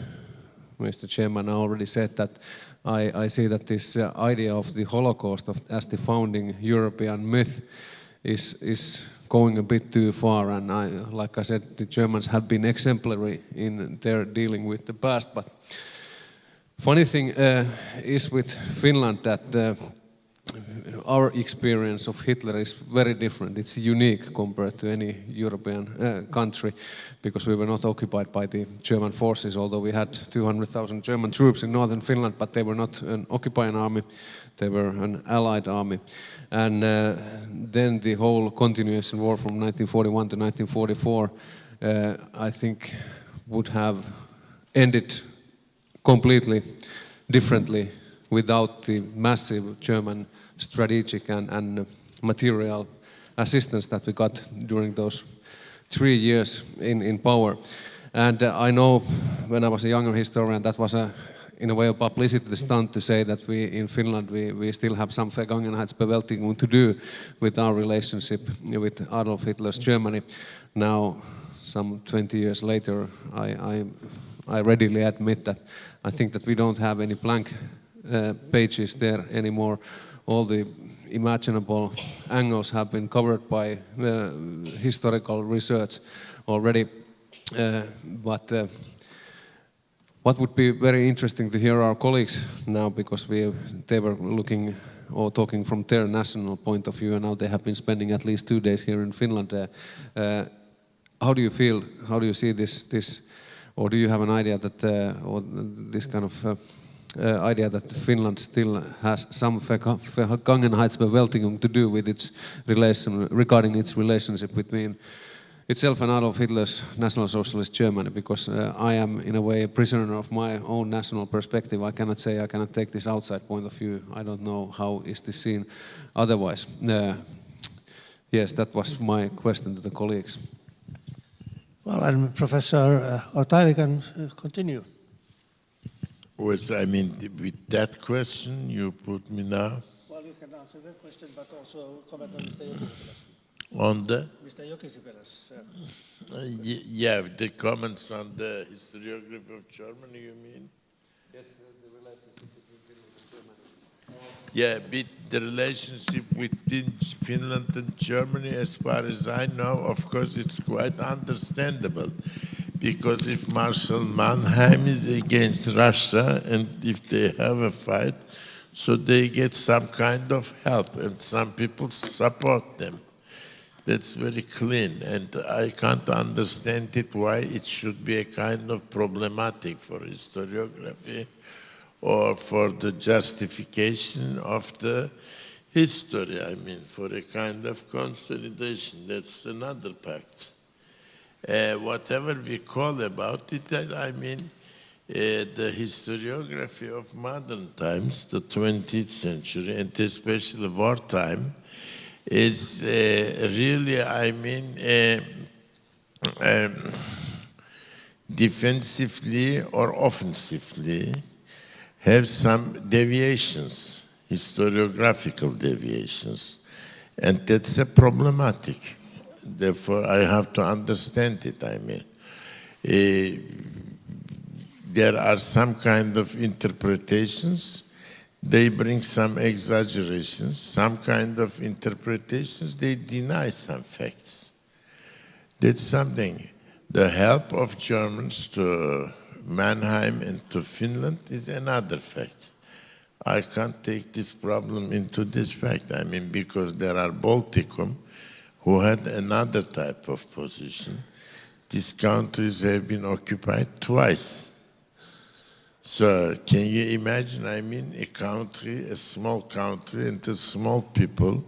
S3: Mr. Chairman, I already said that I see that this idea of the Holocaust as the founding European myth is going a bit too far, and like I said, the Germans have been exemplary in their dealing with the past. But funny thing is with Finland that our experience of Hitler is very different. It's unique compared to any European country, because we were not occupied by the German forces, although we had 200,000 German troops in northern Finland, but they were not an occupying army, they were an allied army. And then the whole continuation war from 1941 to 1944, I think, would have ended completely differently without the massive German strategic and material assistance that we got during those 3 years in power. And I know when I was a younger historian, that was in a way a publicity stunt to say that we in Finland we still have some Vergangenheitsbewältigung to do with our relationship with Adolf Hitler's Germany. Now, some 20 years later, I readily admit that I think that we don't have any blank pages there anymore. All the imaginable angles have been covered by historical research already. But what would be very interesting to hear our colleagues now, because they were looking or talking from their national point of view, and now they have been spending at least 2 days here in Finland. How do you feel? How do you see this? Or do you have an idea that, or this kind of idea that Finland still has some Vergangenheitsbewältigung to do with its relation, regarding its relationship between itself and Adolf Hitler's National Socialist Germany? Because I am in a way a prisoner of my own national perspective. I cannot say I cannot take this outside point of view. I don't know how is this seen otherwise. Yes, that was my question to the colleagues.
S2: Well, and Professor Ortayli can continue.
S5: With that question you put me now?
S2: Well, you can answer that question, but also comment on Mr. Jokisipilä's.
S5: On the?
S2: Mr. Jokisipilä's.
S5: Yeah, the comments on the historiography of Germany, you mean?
S3: Yes, the relationship between Finland and Germany.
S5: Yeah, the relationship within Finland and Germany, as far as I know, of course, it's quite understandable. Because if Marshal Mannheim is against Russia, and if they have a fight, so they get some kind of help, and some people support them. That's very clean, and I can't understand it why it should be a kind of problematic for historiography or for the justification of the history, for a kind of consolidation. That's another pact. Whatever we call about it, the historiography of modern times, the 20th century, and especially wartime, is really, defensively or offensively have some deviations, historiographical deviations, and that's a problematic. Therefore, I have to understand it, there are some kind of interpretations, they bring some exaggerations, some kind of interpretations, they deny some facts. That's something. The help of Germans to Mannheim and to Finland is another fact. I can't take this problem into this fact, because there are Balticum who had another type of position. These countries have been occupied twice. So can you imagine, a country, a small country, and the small people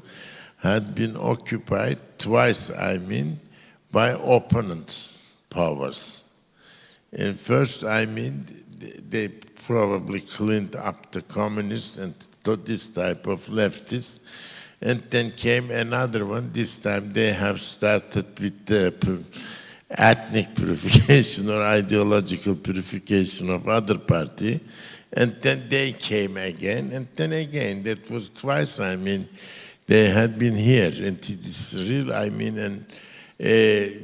S5: had been occupied twice, by opponent powers. And first, they probably cleaned up the communists and this type of leftists. And then came another one. This time they have started with the ethnic purification or ideological purification of other party. And then they came again, and then again. That was twice, they had been here. And it is real, and a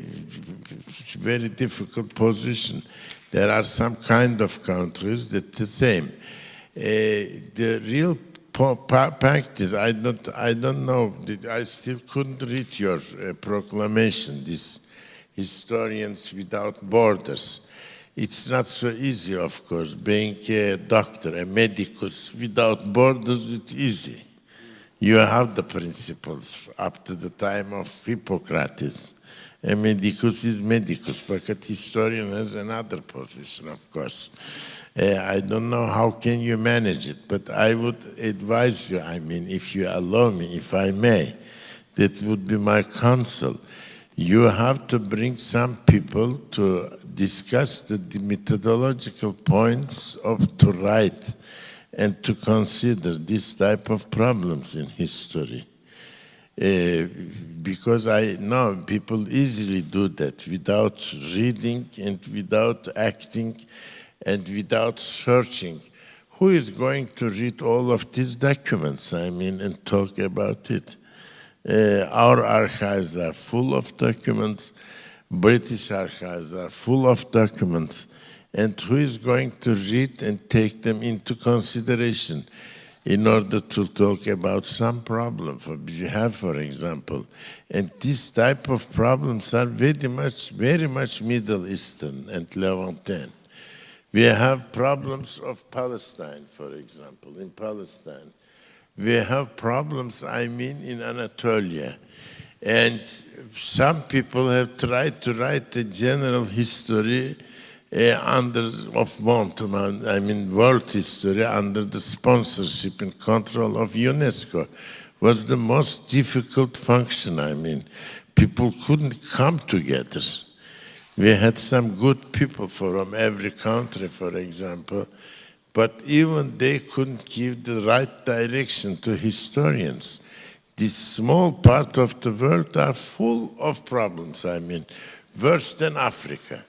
S5: very difficult position. There are some kind of countries that's the same. The real practice, I don't know, I still couldn't read your proclamation, this Historians Without Borders. It's not so easy, of course, being a doctor, a medicus without borders, it's easy. You have the principles up to the time of Hippocrates. A medicus is medicus, but a historian has another position, of course. I don't know how can you manage it, but I would advise you, if you allow me, if I may, that would be my counsel. You have to bring some people to discuss the methodological points to write and to consider this type of problems in history. Because I know people easily do that without reading and without acting and without searching. Who is going to read all of these documents, and talk about it? Our archives are full of documents. British archives are full of documents. And who is going to read and take them into consideration? in order to talk about some problem you have, for example. And this type of problems are very much Middle Eastern and Levantine. We have problems of Palestine, for example, in Palestine. We have problems, in Anatolia. And some people have tried to write a general history of Ottoman, world history under the sponsorship and control of UNESCO. Was the most difficult function, People couldn't come together. We had some good people from every country, for example, but even they couldn't give the right direction to historians. This small part of the world are full of problems, worse than Africa.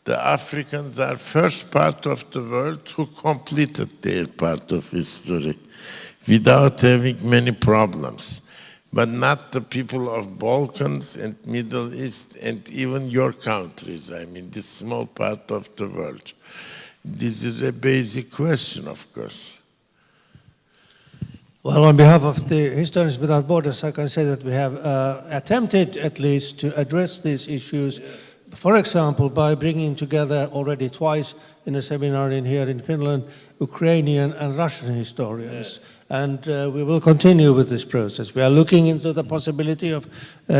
S5: The Africans are first part of the world who completed their part of history without having many problems. But not the people of Balkans and Middle East and even your countries, this small part of the world. This is a basic question, of course.
S2: Well, on behalf of the Historians Without Borders, I can say that we have attempted at least to address these issues, for example, by bringing together already twice in a seminar here in Finland, Ukrainian and Russian historians. And we will continue with this process. We are looking into the possibility of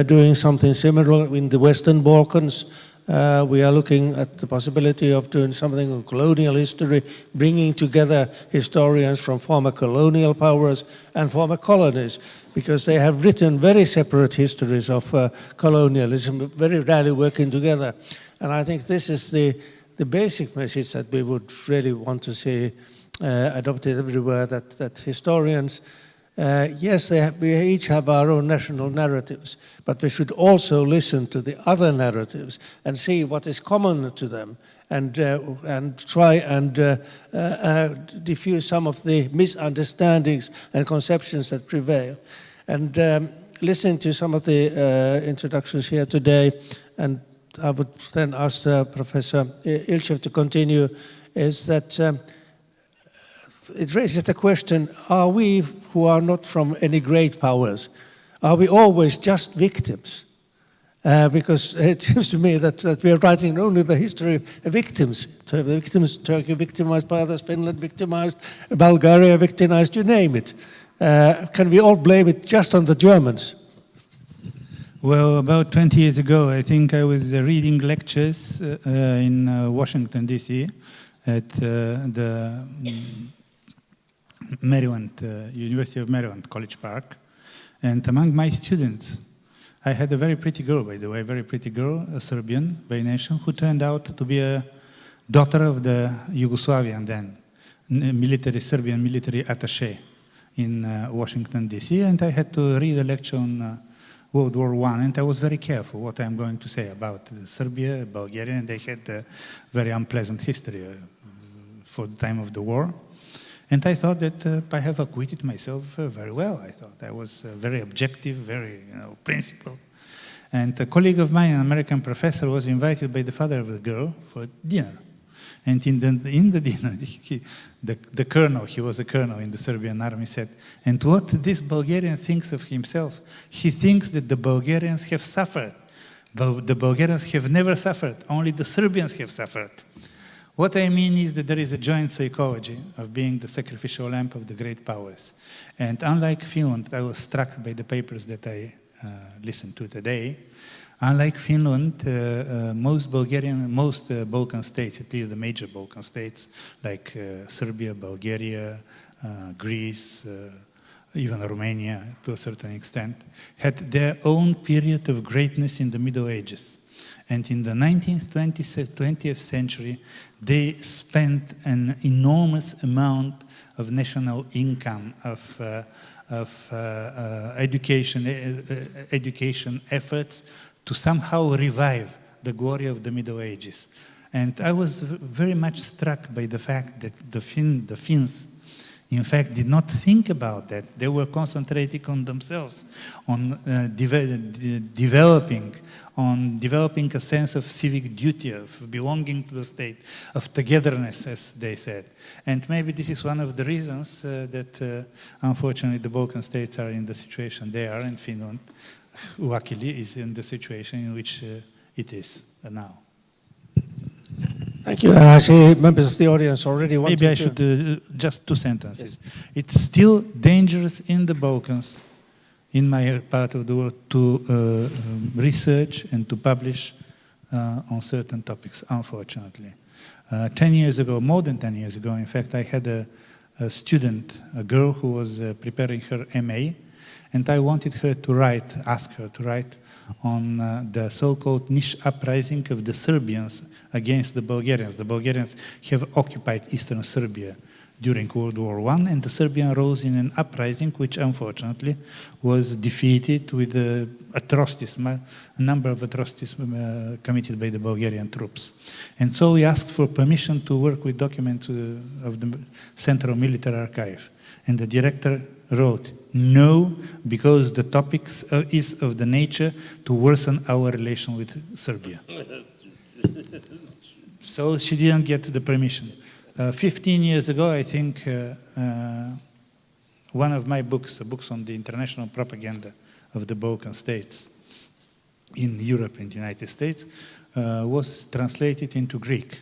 S2: doing something similar in the Western Balkans. We are looking at the possibility of doing something on colonial history, bringing together historians from former colonial powers and former colonies, because they have written very separate histories of colonialism, very rarely working together. And I think this is the basic message that we would really want to see adopted everywhere, that historians, yes, we each have our own national narratives, but we should also listen to the other narratives and see what is common to them, and try and diffuse some of the misunderstandings and conceptions that prevail. And listening to some of the introductions here today, and I would then ask Professor Ilchev to continue, is that it raises the question, are we who are not from any great powers, are we always just victims? Because it seems to me that we are writing only the history of victims. So victims, Turkey victimized by others, Finland victimized, Bulgaria victimized, you name it. Can we all blame it just on the Germans?
S6: Well, about 20 years ago, I think I was reading lectures in Washington, D.C. at the Maryland, University of Maryland, College Park. And among my students, I had a very pretty girl, by the way, very pretty girl, a Serbian by nation, who turned out to be a daughter of the Yugoslavian then, Serbian military attaché in Washington, D.C. And I had to read a lecture on World War I, and I was very careful what I'm going to say about Serbia, Bulgaria, and they had a very unpleasant history for the time of the war. And I thought that I have acquitted myself very well. I thought I was very objective, very principled. And a colleague of mine, an American professor, was invited by the father of the girl for dinner. And in the dinner, the colonel, he was a colonel in the Serbian army, said, and what this Bulgarian thinks of himself, he thinks that the Bulgarians have suffered. But the Bulgarians have never suffered, only the Serbians have suffered. What I mean is that there is a joint psychology of being the sacrificial lamb of the great powers. And unlike Finland, I was struck by the papers that I listened to today. Unlike Finland, most Balkan states, at least the major Balkan states, like Serbia, Bulgaria, Greece, even Romania to a certain extent, had their own period of greatness in the Middle Ages. And in the 19th, 20th century, they spent an enormous amount of national income, of education efforts to somehow revive the glory of the Middle Ages. And I was very much struck by the fact that the Finns in fact, did not think about that. They were concentrating on themselves, on developing a sense of civic duty, of belonging to the state, of togetherness, as they said. And maybe this is one of the reasons that, unfortunately, the Balkan states are in the situation they are, and Finland, luckily, is in the situation in which it is now.
S2: Thank you. And I see members of the audience already wanting to...
S6: Maybe I should, just 2 sentences. Yes. It's still dangerous in the Balkans, in my part of the world, to research and to publish on certain topics, unfortunately. 10 years ago, more than 10 years ago, in fact, I had a student, a girl who was preparing her MA, and I wanted her to write, ask her to write on the so-called niche uprising of the Serbians against the Bulgarians. The Bulgarians have occupied eastern Serbia during World War I, and the Serbians rose in an uprising which unfortunately was defeated with atrocities, a number of atrocities committed by the Bulgarian troops. And so we asked for permission to work with documents of the Central Military Archive. And the director wrote, no, because the topic is of the nature to worsen our relation with Serbia. So she didn't get the permission. 15 years ago, I think, one of my books, books on the international propaganda of the Balkan states in Europe and the United States, was translated into Greek.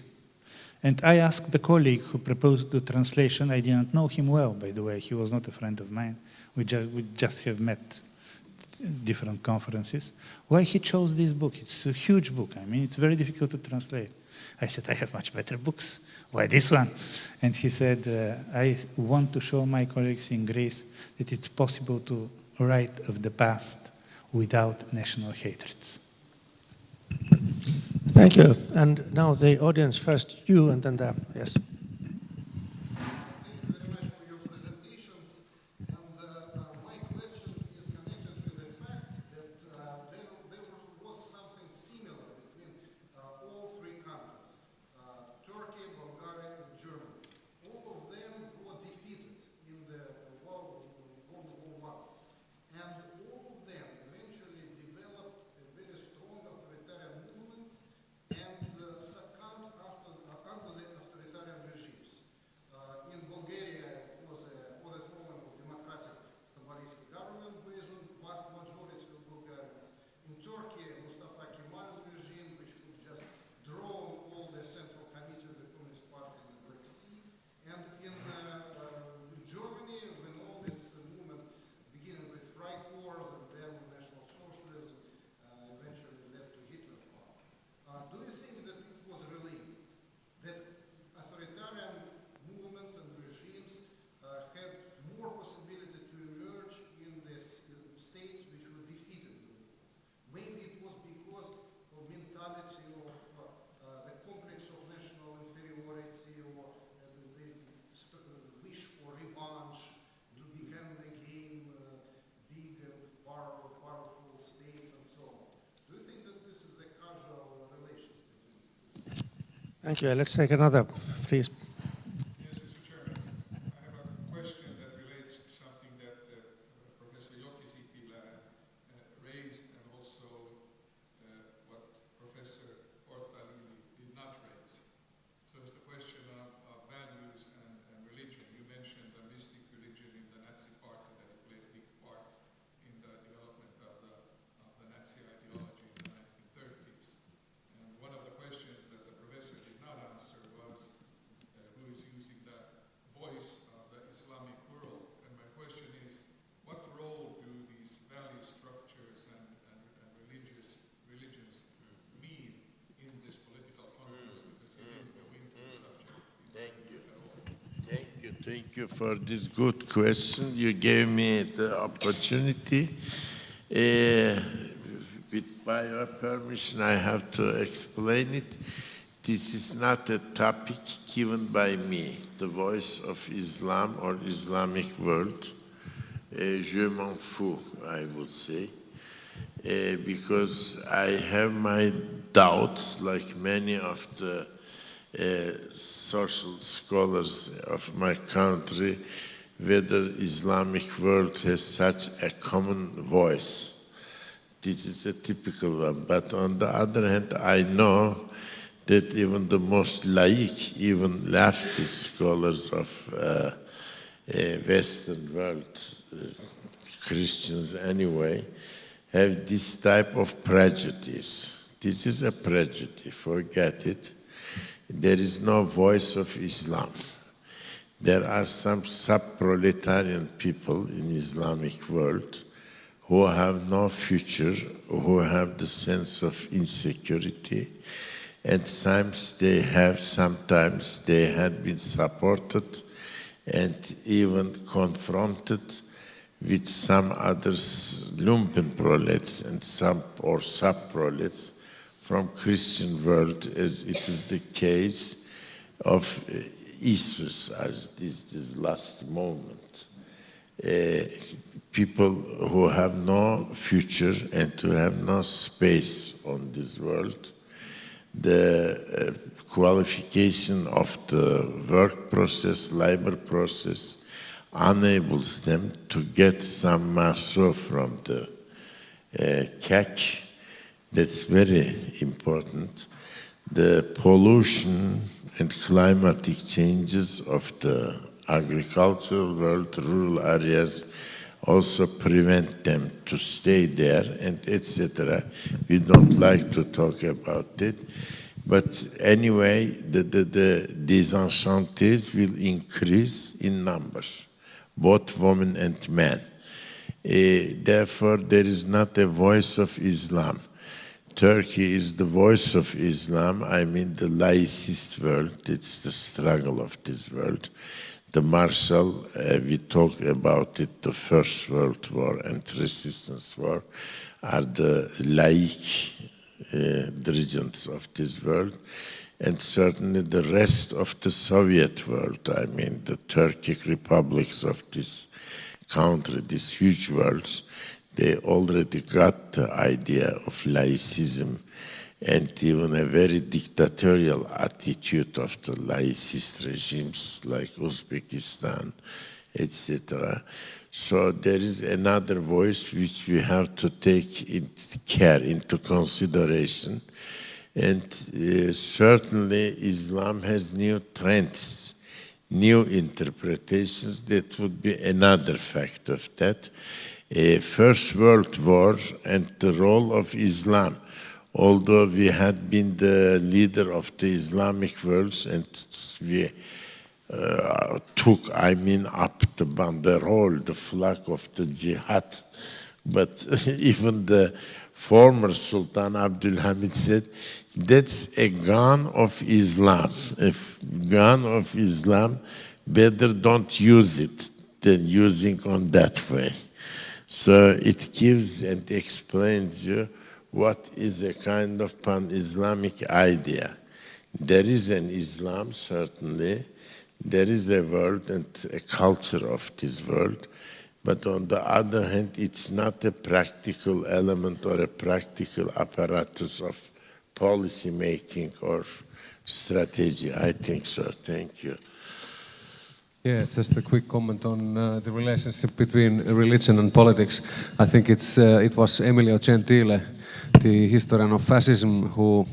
S6: And I asked the colleague who proposed the translation, I didn't know him well, by the way, he was not a friend of mine, we just have met different conferences, why he chose this book. It's a huge book, I mean, it's very difficult to translate. I said, I have much better books, why this one? And he said, I want to show my colleagues in Greece that it's possible to write of the past without national hatreds.
S2: Thank you. And now the audience, first you and then them. Yes.
S7: Thank you very much for your presentations. And my question is connected with the fact that there was something similar between all 3 countries, Turkey, Bulgaria, and Germany. All of them were defeated in the World War I. And all of them eventually developed a very strong authoritarian movements and succumbed under the authoritarian regimes. In Bulgaria, it was a form of democratic Stalinist government based on vast majority of Bulgarians. In Turkey, Mustafa Kemal's regime, which could just draw all the Central Committee of the Communist Party in the Black Sea. And in Germany, when all this movement, beginning with Freikorps and then National Socialism, eventually led to Hitler power. Do you think that it was related? That authoritarian movements and regimes had more possibility to emerge in the states which were defeated in the war? Maybe it was because of mentality of the complex of national inferiority or the wish for revanche to become again big and powerful states and so on. Do you think that this is a causal relation between?
S2: Thank you. Let's take another, please.
S4: Yes, Mr. Chairman. I have a question that relates to something that Professor Jokisipilä raised and also what Professor Ortayli did not raise. So it's the question of values and religion. You mentioned the mystic religion in the Nazi Party that it played a big part in the development of the Nazi ideology in the 1930s. And one of the questions that the professor did not answer was who is using the voice of the Islamic world. And my question is, what role do these value structures and religions mean in this political context? Because you didn't go into the subject.
S5: Thank you for this good question. You gave me the opportunity. By your permission, I have to explain it. This is not a topic given by me, the voice of Islam or Islamic world. Je m'en fous, I would say, because I have my doubts, like many of the social scholars of my country, whether Islamic world has such a common voice. This is a typical one. But on the other hand, I know that even the most laïc, even leftist scholars of Western world, Christians anyway, have this type of prejudice. This is a prejudice, forget it. There is no voice of Islam. There are some sub-proletarian people in Islamic world who have no future, who have the sense of insecurity, and sometimes they had been supported and even confronted with some others, lumpen prolets and some or sub-prolets from Christian world, as it is the case of ISIS as this last moment. People who have no future and who have no space on this world. The qualification of the work process, labor process, enables them to get some marceau from the CAC. That's very important. The pollution and climatic changes of the agricultural world, rural areas, also prevent them to stay there, and etc. We don't like to talk about it. But anyway, the disenchantés will increase in numbers, both women and men. Therefore, there is not a voice of Islam. Turkey is the voice of Islam, I mean the laicist world, it's the struggle of this world. The Marshall, we talked about it, the First World War and Resistance War are the laïc dirigents of this world, and certainly the rest of the Soviet world, I mean the Turkic republics of this country, these huge worlds, they already got the idea of laïcism and even a very dictatorial attitude of the laicist regimes like Uzbekistan, etc. So there is another voice which we have to take into consideration. And certainly Islam has new trends, new interpretations. That would be another fact of that. First World War and the role of Islam. Although we had been the leader of the Islamic worlds and we took, up the banderole, the flag of the jihad, but even the former Sultan Abdulhamid said, that's a gun of Islam. If gun of Islam, better don't use it than using on that way. So it gives and explains you what is a kind of pan-Islamic idea. There is an Islam, certainly. There is a world and a culture of this world. But on the other hand, it's not a practical element or a practical apparatus of policy making or strategy. I think so. Thank you.
S3: Yeah, just a quick comment on the relationship between religion and politics. I think it was Emilio Gentile, the historian of fascism, who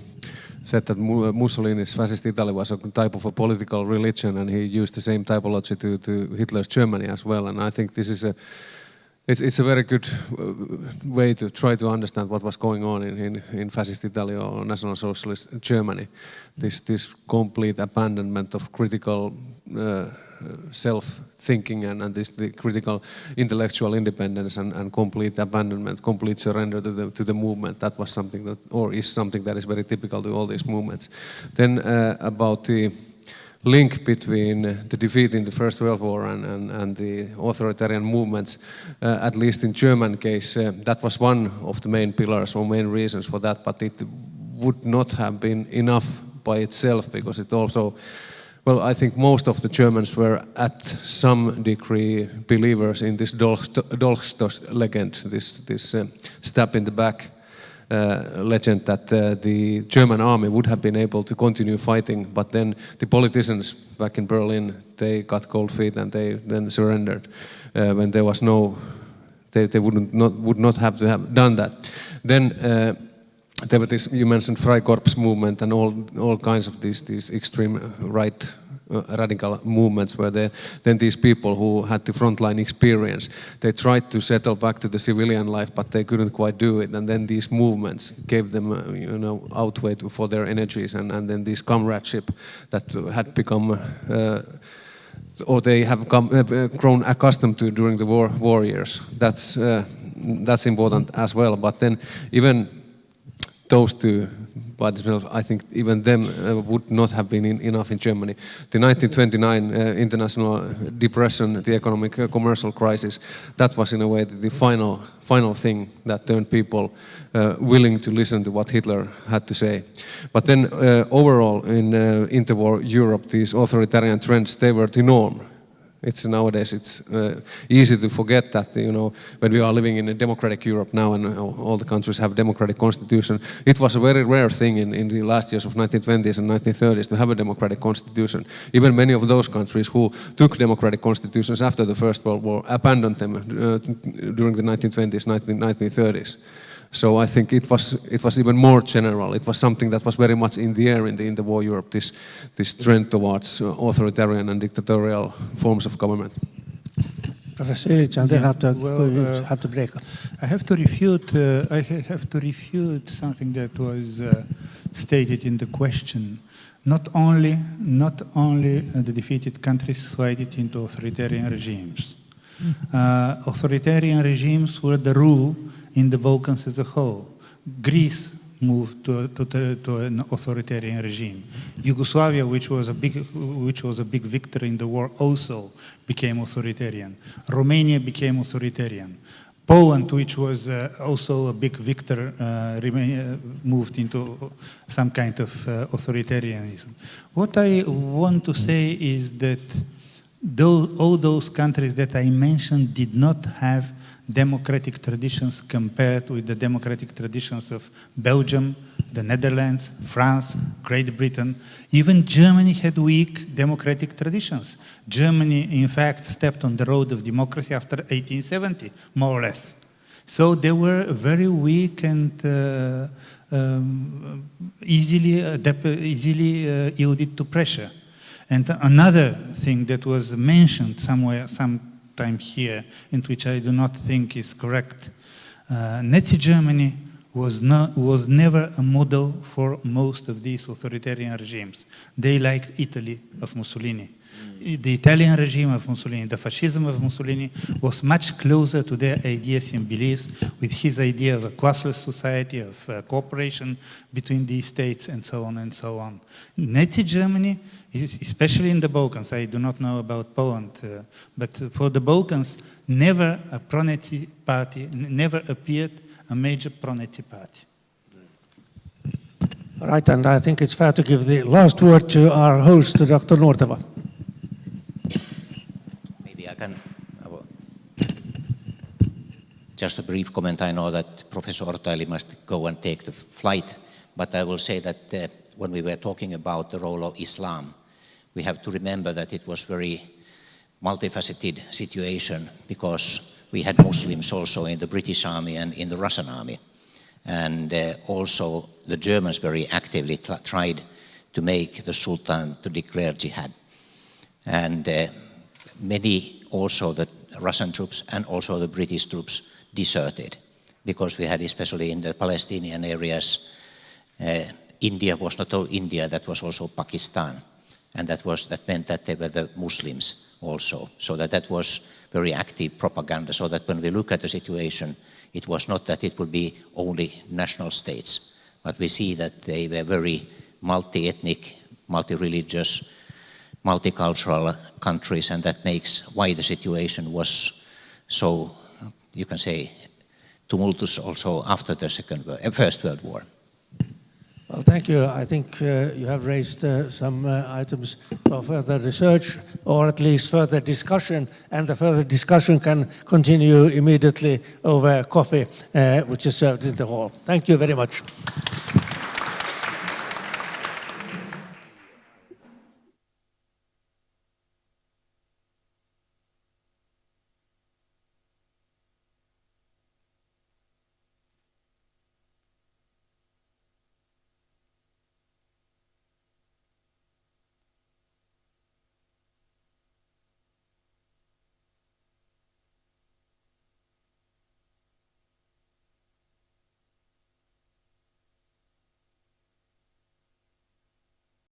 S3: said that Mussolini's fascist Italy was a type of a political religion, and he used the same typology to Hitler's Germany as well. And I think this is it's a very good way to try to understand what was going on in fascist Italy or National Socialist Germany. This complete abandonment of critical self-thinking and the critical intellectual independence and complete abandonment, complete surrender to the movement. That was something that, or is something that is very typical to all these movements. Then about the link between the defeat in the First World War and the authoritarian movements, at least in German case, that was one of the main pillars or main reasons for that, but it would not have been enough by itself, because it also, well, I think most of the Germans were at some degree believers in this Dolchstoß legend, this stab in the back legend that the German army would have been able to continue fighting, but then the politicians back in Berlin, they got cold feet and they then surrendered when there was no, they would not have to have done that. Then there were this, you mentioned Freikorps movement and all kinds of these extreme right radical movements where then these people who had the frontline experience, they tried to settle back to the civilian life, but they couldn't quite do it. And then these movements gave them, outweigh for their energies, and then this comradeship that had become, or they have grown accustomed to during the war years. That's important as well. But then even those two, but I think even them would not have been enough in Germany. The 1929 international depression, the economic commercial crisis, that was in a way the final thing that turned people willing to listen to what Hitler had to say. But then overall in interwar Europe, these authoritarian trends, they were the norm. Nowadays it's easy to forget that, when we are living in a democratic Europe now and all the countries have democratic constitution, it was a very rare thing in the last years of 1920s and 1930s to have a democratic constitution. Even many of those countries who took democratic constitutions after the First World War abandoned them during the 1920s, 1930s. So I think it was even more general. It was something that was very much in the air in the war Europe, this trend towards authoritarian and dictatorial forms of government.
S2: Professor Ilchev, and then have to break.
S6: I have to refute something that was stated in the question. Not only the defeated countries slided into authoritarian regimes. Authoritarian regimes were the rule in the Balkans as a whole. Greece moved to an authoritarian regime. Yugoslavia, which was a big victor in the war, also became authoritarian. Romania became authoritarian. Poland, which was also a big victor, moved into some kind of authoritarianism. What I want to say is that all those countries that I mentioned did not have democratic traditions compared with the democratic traditions of Belgium, the Netherlands, France, Great Britain. Even Germany had weak democratic traditions. Germany, in fact, stepped on the road of democracy after 1870, more or less. So they were very weak and easily yielded to pressure. And another thing that was mentioned sometime here, and which I do not think is correct, Nazi Germany was never a model for most of these authoritarian regimes. They liked Italy of Mussolini. The Italian regime of Mussolini, the fascism of Mussolini, was much closer to their ideas and beliefs, with his idea of a classless society, of cooperation between the states, and so on and so on. Nazi Germany, especially in the Balkans, I do not know about Poland, but for the Balkans, never a pro-Nazi party, never appeared a major pro-Nazi party.
S2: Right, and I think it's fair to give the last word to our host, Dr. Nuorteva.
S1: Maybe I can. Just a brief comment. I know that Professor Ortayli must go and take the flight, but I will say that when we were talking about the role of Islam, we have to remember that it was very multifaceted situation, because we had Muslims also in the British army and in the Russian army. And also the Germans very actively tried to make the Sultan to declare jihad. And many also the Russian troops and also the British troops deserted, because we had, especially in the Palestinian areas, India was not all India, that was also Pakistan. And that meant that they were the Muslims also. So that was very active propaganda, so that when we look at the situation, it was not that it would be only national states, but we see that they were very multi-ethnic, multi-religious, multicultural countries, and that makes why the situation was so, you can say, tumultuous also after the First World War.
S2: Well, thank you. I think you have raised some items for further research, or at least further discussion, and the further discussion can continue immediately over coffee, which is served in the hall. Thank you very much.